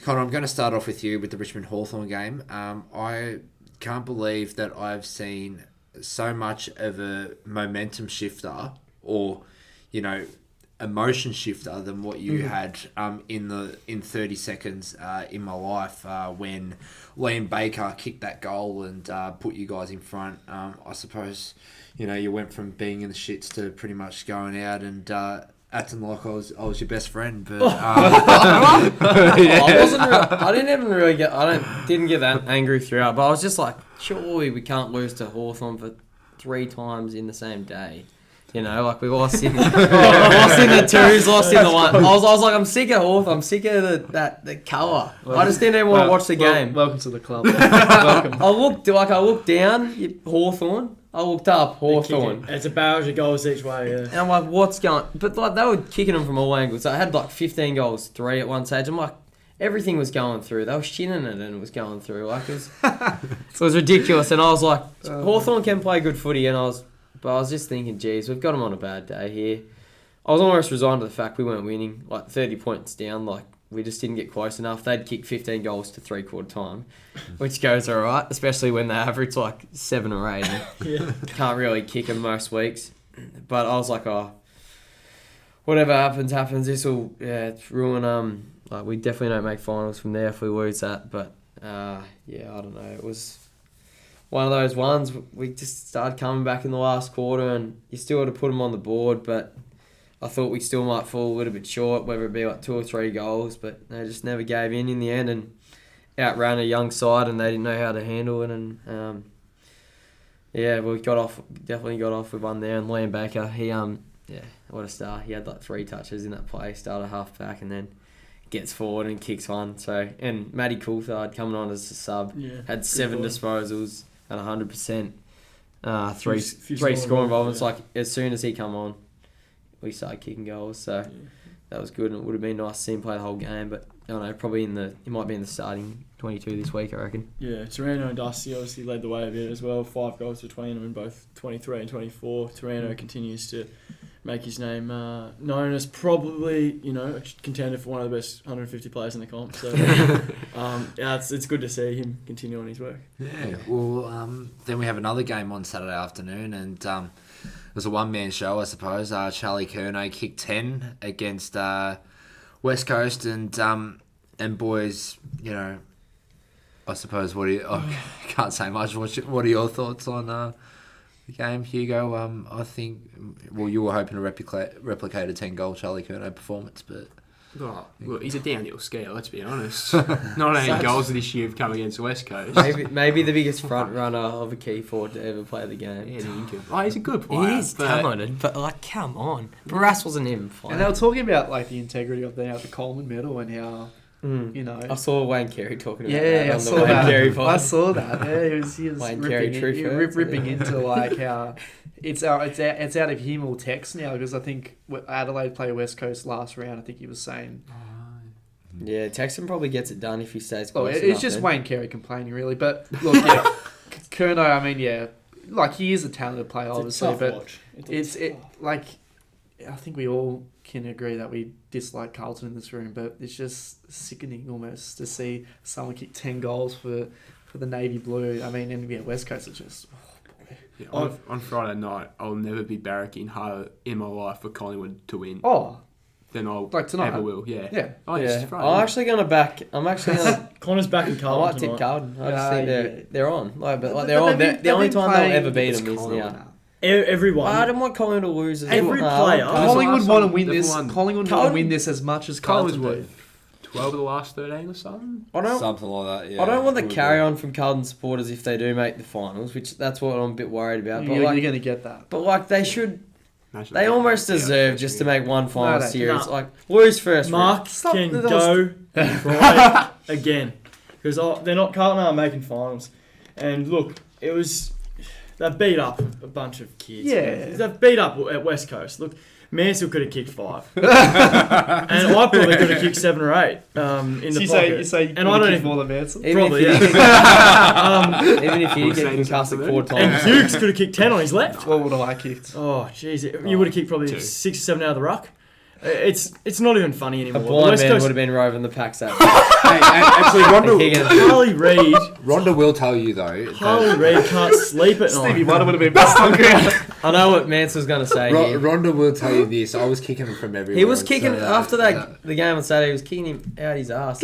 Connor, I'm going to start off with you with the Richmond Hawthorn game. I can't believe that I've seen so much of a momentum shifter or, you know, emotion shifter than what you had in 30 seconds in my life when Liam Baker kicked that goal and put you guys in front. I suppose, you know, you went from being in the shits to pretty much going out and acting like I was your best friend, but I didn't get that angry throughout, but I was just like, surely we can't lose to Hawthorn for 3 times in the same day. You know, like we lost in, lost in the twos, lost in the one. I was like, I'm sick of Hawthorn. I'm sick of the colour. I just didn't even want to watch the game. Welcome to the club. Welcome. I looked down, Hawthorn. I looked up, Hawthorn. It's a barrage of goals each way, yeah. And I'm like, what's going? But like they were kicking them from all angles. I had like 15 goals, 3 at one stage. I'm like, everything was going through. They were shinning it and it was going through. Like it was ridiculous. And I was like, Hawthorn can play good footy. And I was just thinking, geez, we've got them on a bad day here. I was almost resigned to the fact we weren't winning, like 30 points down. Like we just didn't get close enough. They'd kick 15 goals to 3/4 time, which goes all right, especially when they average like 7 or 8. Yeah. Can't really kick them most weeks. But I was like, oh, whatever happens. This will ruin. Like we definitely don't make finals from there if we lose that. But I don't know. It was one of those ones. We just started coming back in the last quarter, and you still had to put them on the board. But I thought we still might fall a little bit short, whether it be like 2 or 3 goals. But they just never gave in the end, and outran a young side, and they didn't know how to handle it. And we definitely got off with one there. And Liam Baker, he what a star. He had like 3 touches in that play, started half back, and then gets forward and kicks one. So and Matty Coulthard coming on as a sub, had 7 disposals and 100%. Three score involvements. Like as soon as he come on, we started kicking goals. So that was good, and it would have been nice to see him play the whole game. But I don't know, probably he might be in the starting 22 this week, I reckon. Yeah, Torino and Dusty obviously led the way a bit as well. 5 goals between them in both 23 and 24. Torino continues to make his name known as probably, you know, a contender for one of the best 150 players in the comp. So, it's good to see him continue on his work. Yeah, well, then we have another game on Saturday afternoon, and it was a one-man show, I suppose. Charlie Curnow kicked 10 against West Coast, and boys, you know, I suppose, I can't say much. What are your thoughts on the game, Hugo? I think, well, you were hoping to replicate a 10-goal Charlie Curnow performance, but... Oh, well, he's a downhill skier, let's be honest. Not only goals this year have come against the West Coast. Maybe the biggest front runner of a key forward to ever play the game. Yeah, he's a good player. He is talented, but like, come on. Barras wasn't even playing. And they were talking about like the integrity of the Coleman medal and how, you know... I saw Wayne Carey talking about Yeah, that I on saw the Wayne that. Carey pod. I saw that. Yeah, he was Wayne Carey ripping into like how it's out of him or text now, because I think Adelaide play West Coast last round. I think he was saying. Yeah, Texan probably gets it done if he stays Oh, close it's enough, just then. Wayne Carey complaining, really. But look, yeah, Curnow. I mean, yeah, like he is a talented player, obviously, but like I think we all can agree that we dislike Carlton in this room, but it's just sickening almost to see someone kick 10 goals for for the navy blue. I mean, and yeah, West Coast are just. Yeah, on Friday night, I'll never be barracking harder in my life for Collingwood to win than I'll like tonight. ever will. Yeah. Yeah. Oh, Yeah. it's Friday. I'm actually gonna back. I'm actually gonna. Connor's back in I Carlton might tip tonight. Carlton. I just think they're on. Like, but like But they're on. they've The only been time they'll playing ever beat against them is Collingwood now. Everyone. I don't want Collingwood to lose. Every player. Collingwood last want to time win they've this. won. Collingwood want to Carlton- win this as much as Collingwood's Carlton do. what, 12 of the last 13 or something? I don't. Something like that. Yeah. I don't want the Probably. carry on from Carlton supporters if they do make the finals, which that's what I'm a bit worried about. But You're like, going to get that. but like they should. Imagine They that. almost Yeah, deserve that's just to good. make one final No, series. no. Like lose first. Mark Stop, can that go right again because they're not Carlton aren't making finals. And look, it was they beat up a bunch of kids. Yeah. They beat up at West Coast. Look, Mansell could have kicked 5, and I probably could have kicked 7 or 8 in the pocket. You say and I don't even. more than Mansell? Even Probably, if you yeah. even if you We'll get say concussed something. 4 And times. Hughes could have kicked 10 on his left. What would I kicked? Oh, jeez. You would have kicked probably 2. 6 or 7 out of the ruck. It's not even funny A anymore. The blind West man Coast, would have been roving the packs that. Hey, actually, Higgins. Harley Reid. Rhonda will tell you though. that Harley Reid can't sleep at Stevie night. Wonder would have been best on ground. I know what Mansell's going to say here. Rhonda will tell you this. I was kicking him from everywhere. He was kicking so after that the game on Saturday. He was kicking him out his ass.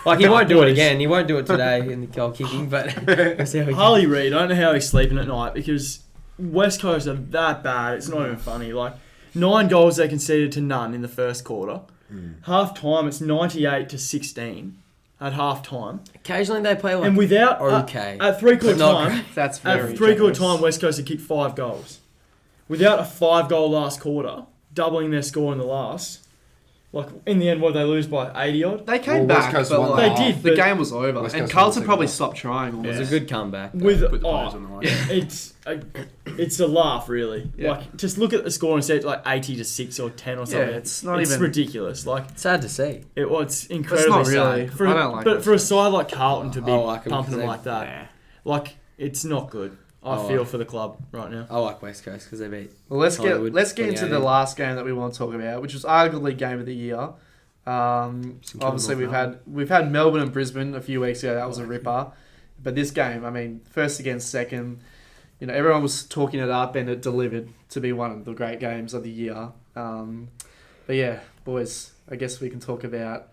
Like he won't do it again. He won't do it today in the goal kicking. But we'll see how he Harley Reid, I don't know how he's sleeping at night because West Coast are that bad. It's not even funny. Like 9 goals they conceded to none in the first quarter. Half time, it's 98-16 at half time. Occasionally they play like And without okay. at 3/4 But not time, That's very at 3/4 generous. time, West Coast had kicked 5 goals. Without a 5-goal last quarter, doubling their score in the last. Like in the end, what did they lose by 80 odd? They came Well, West back, Coast but won like, They that did, half. the but game was over, West and Coast Carlton won probably the stopped trying. It Almost. was a good comeback. with Put the players on the line. it's a laugh really. Yeah. Like just look at the score and say it's like 80-6 or 10 or something. it's not it's even- ridiculous. Like Sad to see. it's incredibly not really. sad. For, I don't like but West for a side like Carlton to be I like 'em pumping them because like that, Yeah. like it's not good. I Oh, feel I- for the club right now. I like West Coast because they beat. Well, let's Collingwood, get into the 28. last game that we want to talk about, which was arguably game of the year. Obviously, we've had Melbourne and Brisbane a few weeks ago. That was a ripper, but this game, I mean, first against second, you know, everyone was talking it up, and it delivered to be one of the great games of the year. But yeah, boys, I guess we can talk about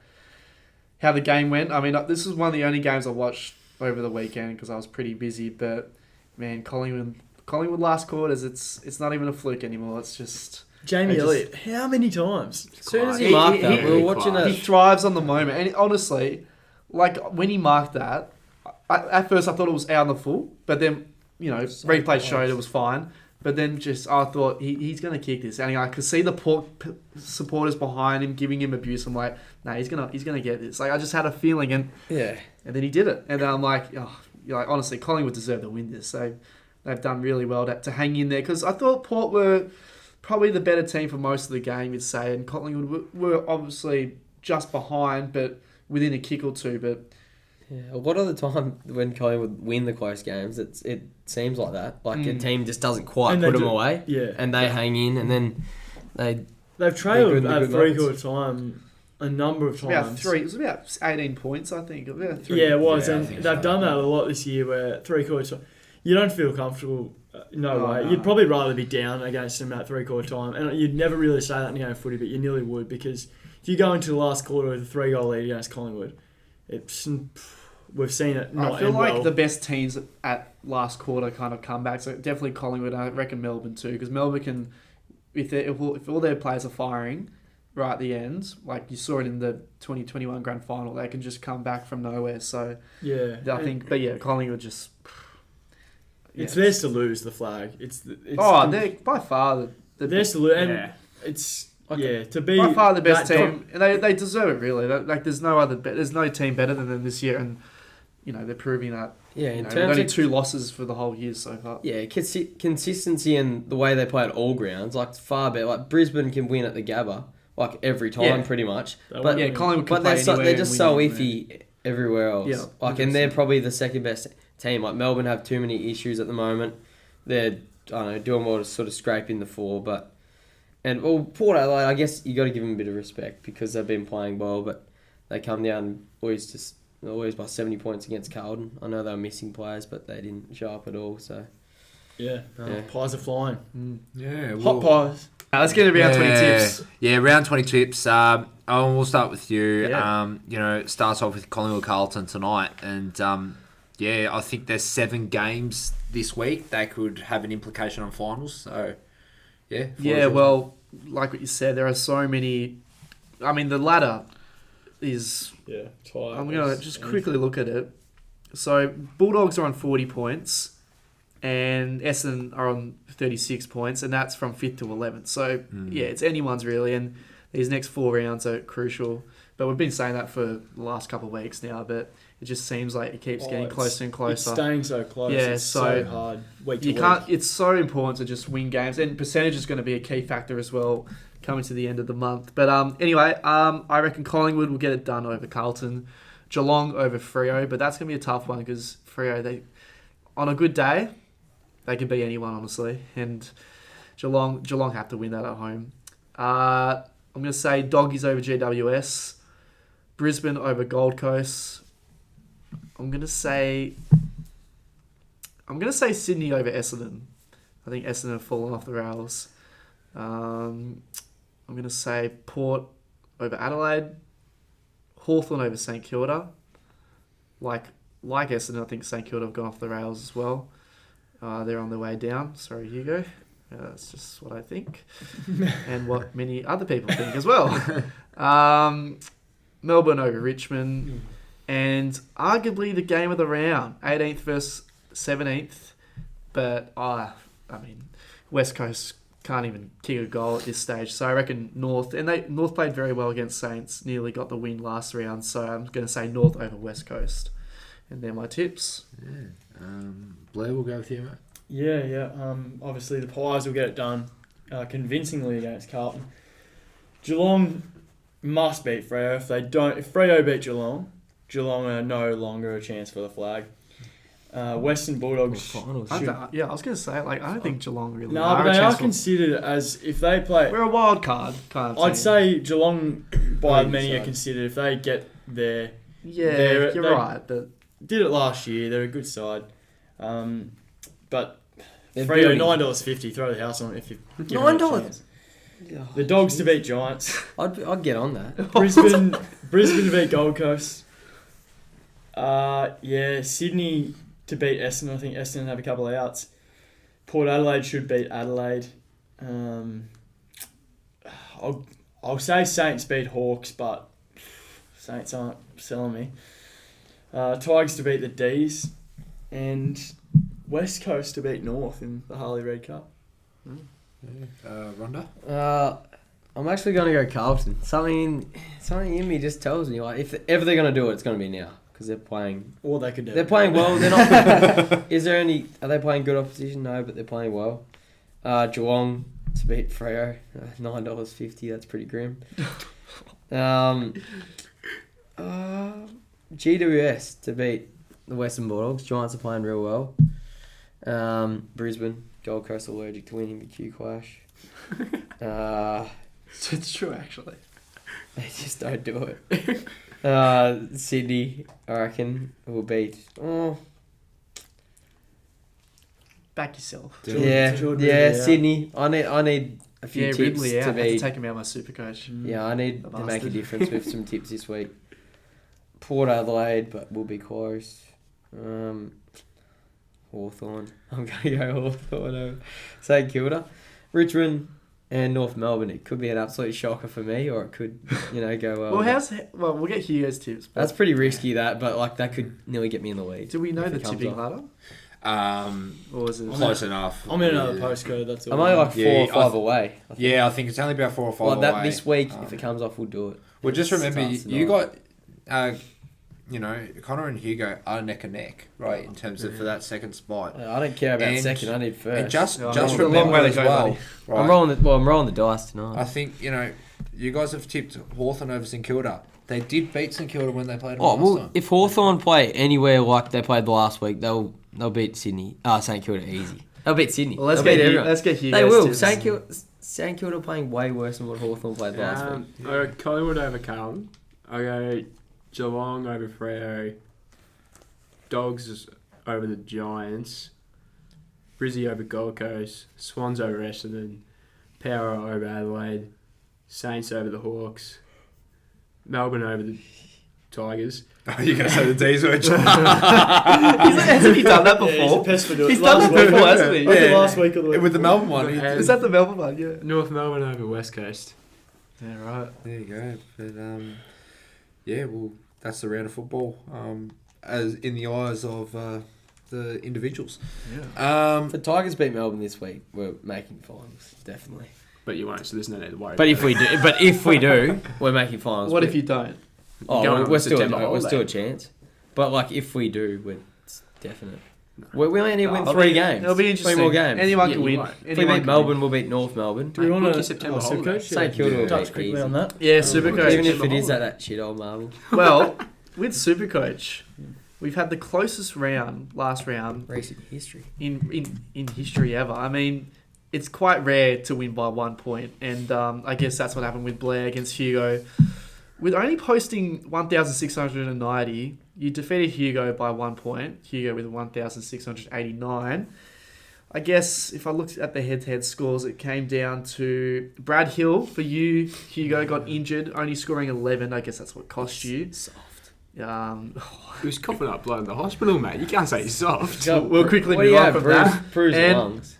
how the game went. I mean, this was one of the only games I watched over the weekend because I was pretty busy. But man, Collingwood last quarters, it's not even a fluke anymore. It's just. Jamie I just- Elliott, how many times? As soon as He- he marked he- that, he- we were watching He it. thrives on the moment, and honestly, like when he marked that, at first I thought it was out on the full, but then replay showed it was fine. But then I thought he's gonna kick this, and I could see the supporters behind him giving him abuse. I'm like, nah, he's gonna get this. Like I just had a feeling, and then he did it, and then I'm like, honestly, Collingwood deserved to win this. So they've done really well to hang in there because I thought Port were probably the better team for most of the game, you'd say, and Collingwood were obviously just behind, but within a kick or two. But Yeah, a lot of the time when Collingwood win the close games, it seems like that. Like a team just doesn't quite And put they them do- away, Yeah, and they hang in, and then they. they've trailed good in the at good 3/4 time a number of times. it was about 18 points, I think. About 3. Yeah, it was, Yeah, I and think they've so. done that a lot this year. Where 3/4 time, you don't feel comfortable. No Oh, way. no. You'd probably rather be down against them at 3/4 time, and you'd never really say that in the game of footy, but you nearly would because if you go into the last quarter with a 3-goal lead against Collingwood, we've seen it not I feel end like well. the best teams at last quarter kind of come back. So definitely Collingwood. I reckon Melbourne too, because Melbourne can, if all their players are firing right at the end, like you saw it in the 2021 grand final, they can just come back from nowhere. So Yeah, I think, but yeah, Collingwood just. it's yeah. theirs to lose the flag. They're They're by far the theirs to lose, and Yeah. it's Okay. to be by far the best that team, and they deserve it really. Like there's no team better than them this year, and they're proving that. Yeah, You in know, with terms only of 2 losses for the whole year so far. yeah, consistency and the way they play at all grounds, like it's far better. Like Brisbane can win at the Gabba, like every time, Yeah. pretty much. They But won't Yeah, win. Collingwood can But play they're anywhere just and so win iffy everywhere else. Yeah, like, and they're 100%. probably the second best team. Like Melbourne have too many issues at the moment. They're doing well to sort of scrape in the 4, but Port Adelaide, I guess you got to give them a bit of respect because they've been playing well, but they come down and always just They lose by 70 points against Carlton. I know they were missing players, but they didn't show up at all. So Yeah. Yeah. Pies are flying. Yeah, Hot pies. Let's get to round 20 tips. Yeah, round 20 tips. We'll start with you. Yeah. It starts off with Collingwood Carlton tonight. And, I think there's 7 games this week that could have an implication on finals. So, yeah. Yeah, well, like what you said, there are so many. I mean, the ladder is. Yeah. Tired. I'm going to just quickly look at it. So, Bulldogs are on 40 points, and Essendon are on 36 points, and that's from 5th to 11th. So, yeah, it's anyone's really, and these next 4 rounds are crucial. But we've been saying that for the last couple of weeks now, but it just seems like it keeps getting closer and closer. It's staying so close. Yeah, it's so hard week to You week. can't. It's so important to just win games, and percentage is going to be a key factor as well coming to the end of the month. But anyway, I reckon Collingwood will get it done over Carlton, Geelong over Freo, but that's going to be a tough one because Freo, they on a good day, they can beat anyone honestly, and Geelong have to win that at home. I'm going to say Doggies over GWS, Brisbane over Gold Coast. I'm gonna say Sydney over Essendon. I think Essendon have fallen off the rails. I'm gonna say Port over Adelaide, Hawthorn over St Kilda. Like Essendon, I think St Kilda have gone off the rails as well. They're on their way down. Sorry, Hugo. That's just what I think, and what many other people think as well. Melbourne over Richmond. And arguably the game of the round, 18th versus 17th. But, West Coast can't even kick a goal at this stage. So I reckon North. And North played very well against Saints. Nearly got the win last round. So I'm going to say North over West Coast. And they're my tips. Yeah. Blair, we'll go with you, mate. Yeah. Obviously, the Pies will get it done convincingly against Carlton. Geelong must beat Freo. If Freo beat Geelong are no longer a chance for the flag. Western Bulldogs finals. should... I was going to say, I don't think Geelong really No, are but a they are chance for- considered as... If they play... We're a wild card kind of I'd team. say Geelong, by Maybe many, so. are considered... If they get there... Yeah, they you're right. But did it last year. They're a good side. But They're Freo, building. $9.50. Throw the house on it if you give them a $9? chance. The Dogs to beat Giants. I'd get on that. Brisbane to beat Gold Coast. Sydney to beat Essendon. I think Essendon have a couple of outs. Port Adelaide should beat Adelaide. I'll say Saints beat Hawks, but Saints aren't selling me. Tigers to beat the D's, and West Coast to beat North in the Harley Red Cup. Rhonda? I'm actually going to go Carlton. Something in me just tells me, like, if ever they're going to do it, it's going to be now. Because they're playing... Or they could do They're it. playing well. They're not... Are they playing good opposition? No, but they're playing well. Geelong to beat Freo. $9.50. That's pretty grim. GWS to beat the Western Bulldogs. Giants are playing real well. Brisbane. Gold Coast allergic to winning the Q Clash. it's true, actually. They just don't do it. Sydney, I reckon, will beat. Back yourself. Sydney. I need a few tips Ridley out. to I have to be. take him out of my super coach. Yeah, I need The to make a bastard. difference with some tips this week. Port Adelaide, but we'll be close. Hawthorn. I'm going to go Hawthorn over St Kilda. Richmond and North Melbourne. It could be an absolute shocker for me, or it could, go well. Well, we'll get Hugo's tips. But That's pretty risky, that, but that could nearly get me in the lead. do we know if the it comes tipping off. ladder? Or is it Close enough. I'm in another postcode. That's all. I'm only like 4 Yeah, or 5 away. I think. Yeah, I think it's only about 4 or 5 Well, away. that this week, if it comes off, we'll do it. Well, just remember, Starts you tonight. got, Connor and Hugo are neck and neck, right, in terms of for that second spot. I don't care about And- second. I need first. And just Yeah, just it's a long remember way to as go, well, buddy. right, I'm rolling the dice tonight. I think, you guys have tipped Hawthorn over St Kilda. They did beat St Kilda when they played them last time. If Hawthorn play anywhere like they played the last week, they'll beat Sydney. St Kilda easy. They'll beat Sydney. Well, let's They'll get beat Hugo. everyone. Let's get Hugo's They will. tips. St Kilda playing way worse than what Hawthorn played last week. I go Collingwood over Carlton. I go Geelong over Freo. Dogs over the Giants. Brizzy over Gold Coast. Swans over Essendon. Power over Adelaide. Saints over the Hawks. Melbourne over the Tigers. Oh, you're going to say the D's, weren't you? Hasn't he done that before? Yeah, he's a pest for doing He's it. done Last that week. before, hasn't he? Was it Yeah. last week or the week? With the Melbourne one. Is that the Melbourne one? Yeah. North Melbourne over West Coast. Yeah, right. There you go. But, yeah, well, that's the round of football. As in the eyes of the individuals. Yeah. If the Tigers beat Melbourne this week, we're making finals, definitely. But you won't, so there's no need to worry. But about if we do, we're making finals. What if you don't? Oh, Going on we're a still September we're still a holiday. chance. But like, if we do, it's definite. We only need to win It'll 3 be- games. It'll be 3 interesting. more games. Anyone Yeah, can you win. might. If we Anyone beat can Melbourne, win. we'll beat North Melbourne. Do we want Book to your September Supercoach? holiday. St Kilda will touch beat quickly easy. on that. Yeah, Supercoach. Even if it is at that shit old marble. Well, with Supercoach, we've had the closest last round Recent history. in history ever. I mean, it's quite rare to win by 1 point, and I guess that's what happened with Blair against Hugo. With only posting 1,690, you defeated Hugo by 1 point. Hugo with 1,689. I guess if I looked at the head-to-head scores, it came down to Brad Hill for you. Hugo got injured, only scoring 11. I guess that's what cost you. Soft. He was coughing up blood in the hospital, mate. You can't say he's soft. We'll quickly What do move you on have? from that. Bruised And- lungs.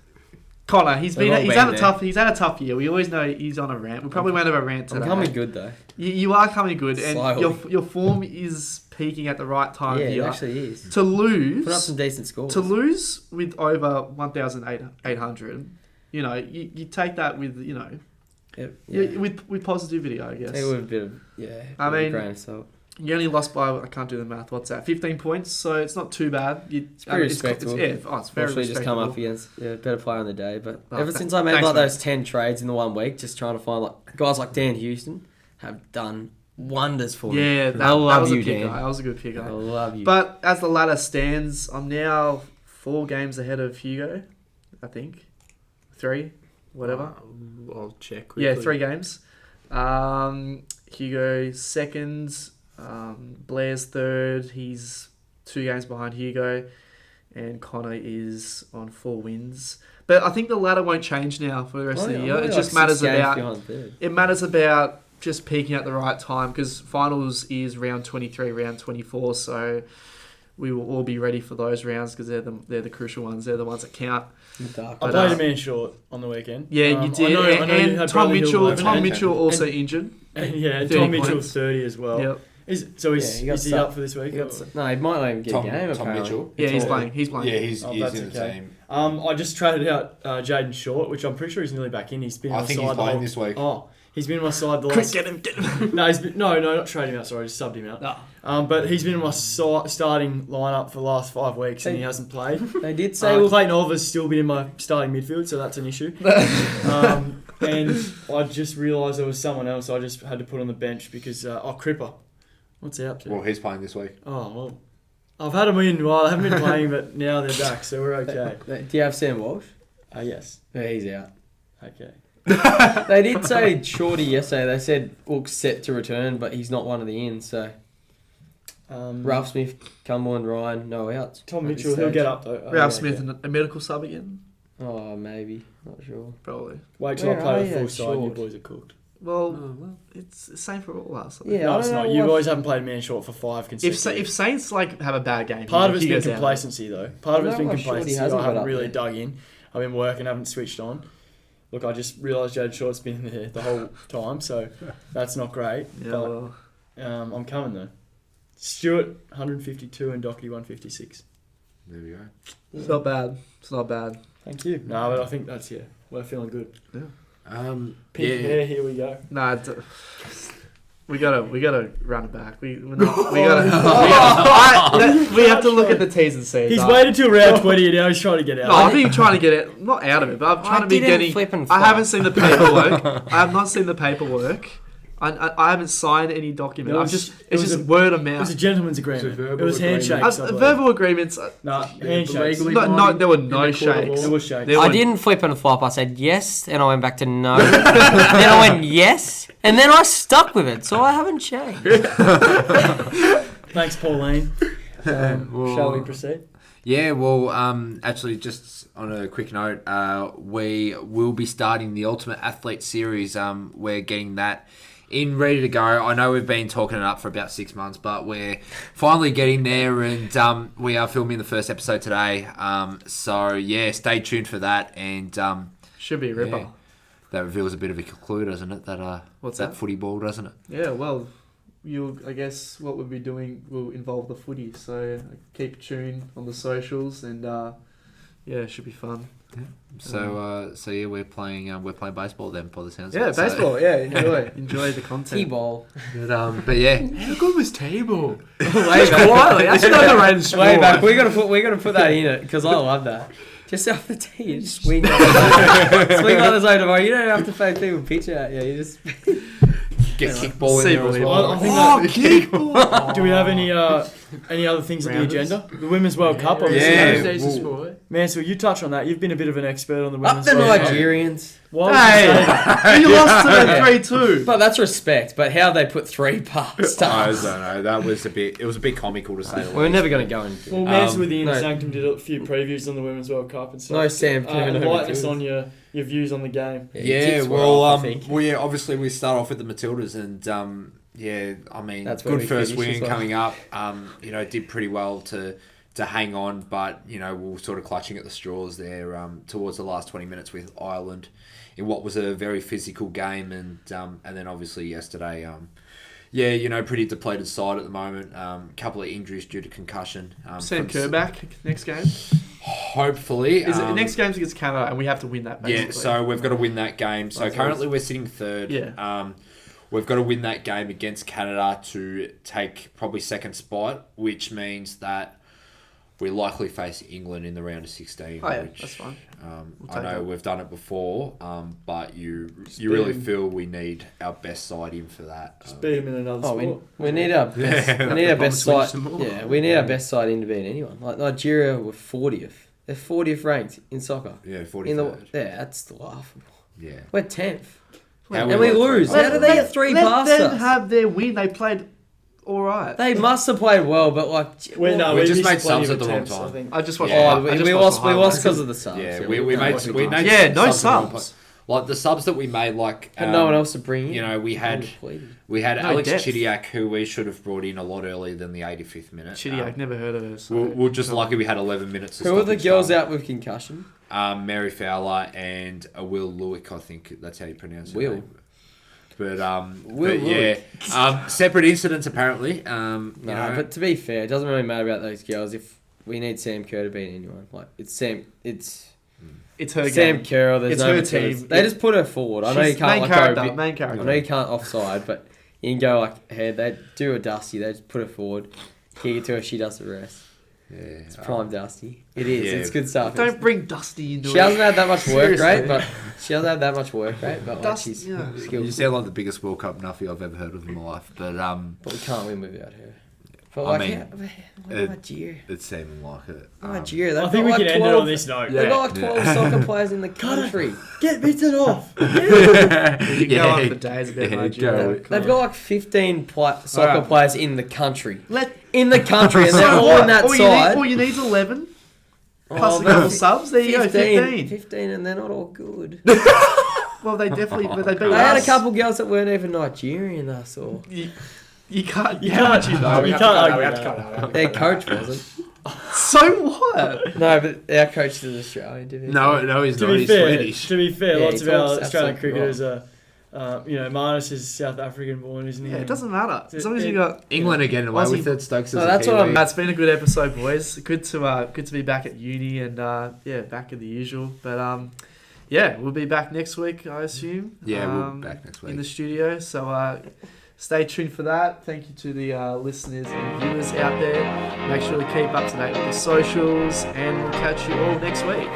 Connor, We've all been there. he's had a tough year. We always know he's on a rant. We probably won't have a rant I'm today. coming good though. You are coming good, and Slowly. your form is peaking at the right time Yeah, it here. actually is. To lose, Put up some decent scores. to lose with over 1,800, you take that with with positivity, I guess. Take it with a bit of I with a mean, grain of salt. You only lost by, I can't do the math. What's that? 15 points, so it's not too bad. It's pretty respectable. It's very Unfortunately, just come respectable. up against better player on the day. But Oh, ever th- since I made thanks, like mate. those 10 trades in the 1 week, just trying to find like guys like Dan Houston have done wonders for me. Yeah, that love was you, a pick. Dan. That was a good pick. I love you. But as the ladder stands, I'm now 4 games ahead of Hugo, I think. 3, whatever. I'll check quickly. Yeah, 3 games. Hugo second. Blair's third. He's 2 games behind Hugo. And Connor is on 4 wins. But I think the ladder won't change now for the rest of the year. It just matters about... It matters about just peaking at the right time, because finals is round 23, round 24, so we will all be ready for those rounds because they're the crucial ones. They're the ones that count. I But, played a man short on the weekend. Yeah, you did. I know you and had Tom Bradley Hill Mitchell, over Tom and- Mitchell also injured. And yeah, 30 Tom Mitchell points. 30 as well. Yep. Is he got he stuck. up for this week? No, he might not even get Tom- a game. Tom apparently. Mitchell? Yeah, he's all- playing. He's playing. Yeah, he's that's in the okay. team. I just traded out Jaden Short, which I'm pretty sure he's nearly back in. He's been on I my think side he's the playing whole- this week. Oh, he's been on my side the last. Get him. No, not trade him out. Sorry, just subbed him out. But he's been in my starting lineup for the last 5 weeks, and he hasn't played. They did say we'll Clayton Oliver's still been in my starting midfield, so that's an issue. And I just realised there was someone else I just had to put on the bench because Cripper. What's he up to? Well, he's playing this week. Oh well, I've had them in while I haven't been playing, but now they're back, so we're okay. Do you have Sam Walsh? Yes. Yeah, he's out. Okay. They did say Shorty yesterday. They said Wilk's set to return, but he's not one of the ins. So Ralph Smith, Cumberland, Ryan, no outs. Tom at this Mitchell, he'll stage. get up though. Ralph Smith and a medical sub again? Oh, maybe. Not sure. Probably. Wait till I Where play are a you, full side. You Short? boys are cooked. Well, it's the same for all of us. Yeah, No, I it's don't not. know You what- boys haven't played man short for 5 If consecutive. Saints have a bad game, Part of it's he been goes out. complacency though. Part of I it's been don't know why Shorty complacency. hasn't I got haven't up really there. dug in. I've been working, haven't switched on. Look, I just realised Jade Short's been there the whole time, so that's not great. Yeah, but well, I'm coming though. Stewart 152 and Doherty 156. There we go. it's not bad. It's not bad. Thank you. No, but I think that's we're feeling good. Pink Yeah. hair, here we go. Nah, we gotta run it back. We have to look at the T's and C's. He's waited till round 20 and now he's trying to get out. No, I've been trying to get it, not out of it, but I'm trying to be didn't getting. flip and I flop. haven't seen the paperwork. I have not seen the paperwork. I haven't signed any document. No, I'm it's it's just just word of It was a mouth. gentleman's agreement. It's a verbal It was agreement. handshakes. I believe. Verbal agreements. No, handshakes. legally- No, there were In no the court of shakes. There was shakes. There I were- didn't flip and flop. I said yes, and I went back to no. Then I went yes, and then I stuck with it. So I haven't changed. Thanks, Pauline. Well, Shall we proceed? Yeah, well, actually, just on a quick note, we will be starting the Ultimate Athlete Series. We're getting that in ready to go. I know we've been talking it up for about 6 months, but we're finally getting there, and we are filming the first episode today. So, yeah, stay tuned for that, and Should be a ripper. yeah, that reveals a bit of a clue, doesn't it? What's that that? footy ball, doesn't it? Yeah, well, I guess what we'll be doing will involve the footy. So keep tuned on the socials, and yeah, it should be fun. So, yeah, we're playing baseball then, by the sounds Yeah, of it. So- baseball. Yeah, enjoy the content. T-ball. but yeah, How good was table? Way Quietly, that's not the rated sport. Way back. We're gonna put that in it because I love that. Just off the tee, you just swing on the zone tomorrow. You don't have to fake people picture at you. You just get kickball in there as Seaboard. well. I think that, do we have any other things on the Rounders? agenda? The Women's World Cup, obviously. Yeah. Days of well- sport. Mansell, you touch on that. You've been a bit of an expert on the up Women's the World Cup. Nigerians. Why would you say that? Hey, you lost to them Yeah. 3-2. But that's respect. But how they put 3 past I us. don't know. That was it was a bit comical to say the least. We're never gonna go into Well, it. Mansell with the Inner no. Sanctum did a few previews on the Women's World Cup and stuff. No, Sam. Enlighten us on your views on the game. Yeah, kicks were well, off, I think. yeah, obviously we start off with the Matildas, and yeah, I mean, That's where good we first finish as win well. coming up. Did pretty well to hang on, but we were sort of clutching at the straws there towards the last 20 minutes with Ireland in what was a very physical game, and then obviously yesterday, pretty depleted side at the moment. Couple of injuries due to concussion. Sam from- Kerr back next game. Hopefully, Is it next game's against Canada, and we have to win that. Basically. yeah, so we've got to win that game. So That's currently we're sitting third. Yeah. We've got to win that game against Canada to take probably second spot, which means that we likely face England in the round of 16. Oh, yeah, which, that's fine. We'll I take know that. we've done it before, but you beat really 'em. feel we need our best side in for that. Just beat him in another Oh, sport. we need our best. Yeah. We need our best side. Promise to win some more. Yeah, we need our best side in to beat anyone. Like Nigeria were 40th. They're 40th ranked in soccer. Yeah, In 43rd. the that's laughable. Yeah. We're 10th. How And we lose. How do they get 3 Let past them us? have their win. They played all right. They must have played well, but like. We just missed made plenty subs of at the wrong attempts, I time. think. I just watched. Yeah. Oh, I just we watched lost. the We lost highlights. because of the subs. Yeah, we made Yeah, subs no at the wrong subs. point. Like the subs that we made, like Had no one else to bring in. we had Depleted. Alex No depth. Chidiac, who we should have brought in a lot earlier than the 85th minute. Chidiac, never heard of her. So. We're just lucky we had 11 minutes. Of Who are the stoppage girls time. out with concussion? Mary Fowler and Will Lewick, I think that's how you pronounce it. Will. But Will yeah, separate incidents apparently. No, but to be fair, it doesn't really matter about those girls if we need Sam Kerr to beat anyone. Like it's Sam, it's It's her Sam game. Kerr. There's It's no her Matildas. team. They just put her forward. I know you She's can't main like character. go. A bit, Main I character. know you can't offside, but you can go like ahead. They do a Dusty. They just put her forward, kick it to her. She does the rest. Yeah, It's prime Dusty. It is. yeah. It's good stuff. Don't bring Dusty into She it. hasn't had that much work Seriously. rate, but she hasn't had that much work rate. But like Dust- she's yeah. skilled. You sound like the biggest World Cup nuffy I've ever heard of in my life. But But we can't win without her. But I like, mean, Nigeria. it's seeming like it. Nigeria. I They've think got we like can end it 12 on this note. They've got like Yeah. 12 soccer players in the country. Get bitten off. You can go on for days about Yeah, Nigeria. go. They've got like 15 soccer Alright. players in the country. Let In the country, and they're So all what? in that all side. You need is 11 Oh, plus a man. couple subs. There you go, 15. 15, and they're not all good. Well, they definitely, but they beat They had a us. couple girls that weren't even Nigerian, I saw. You can't. You how can't. much you know? You can't argue that. Their coach wasn't. So what? No, but our coach is Australian, did he? No, he's To not. be He's fair, Swedish. lots he of our talks Australian absolute cricketers are, Marnus is South African born, isn't he? Yeah, it doesn't matter as long as you got. England again away Aussie- with it. Stokes No, as a that's what Kiwi. I'm- That's been a good episode, boys. Good to be back at uni and back at the usual. But yeah, we'll be back next week, I assume. Yeah, we'll be back next in week. the studio. So stay tuned for that. Thank you to the listeners and viewers out there. Make sure to keep up to date with the socials, and we'll catch you all next week.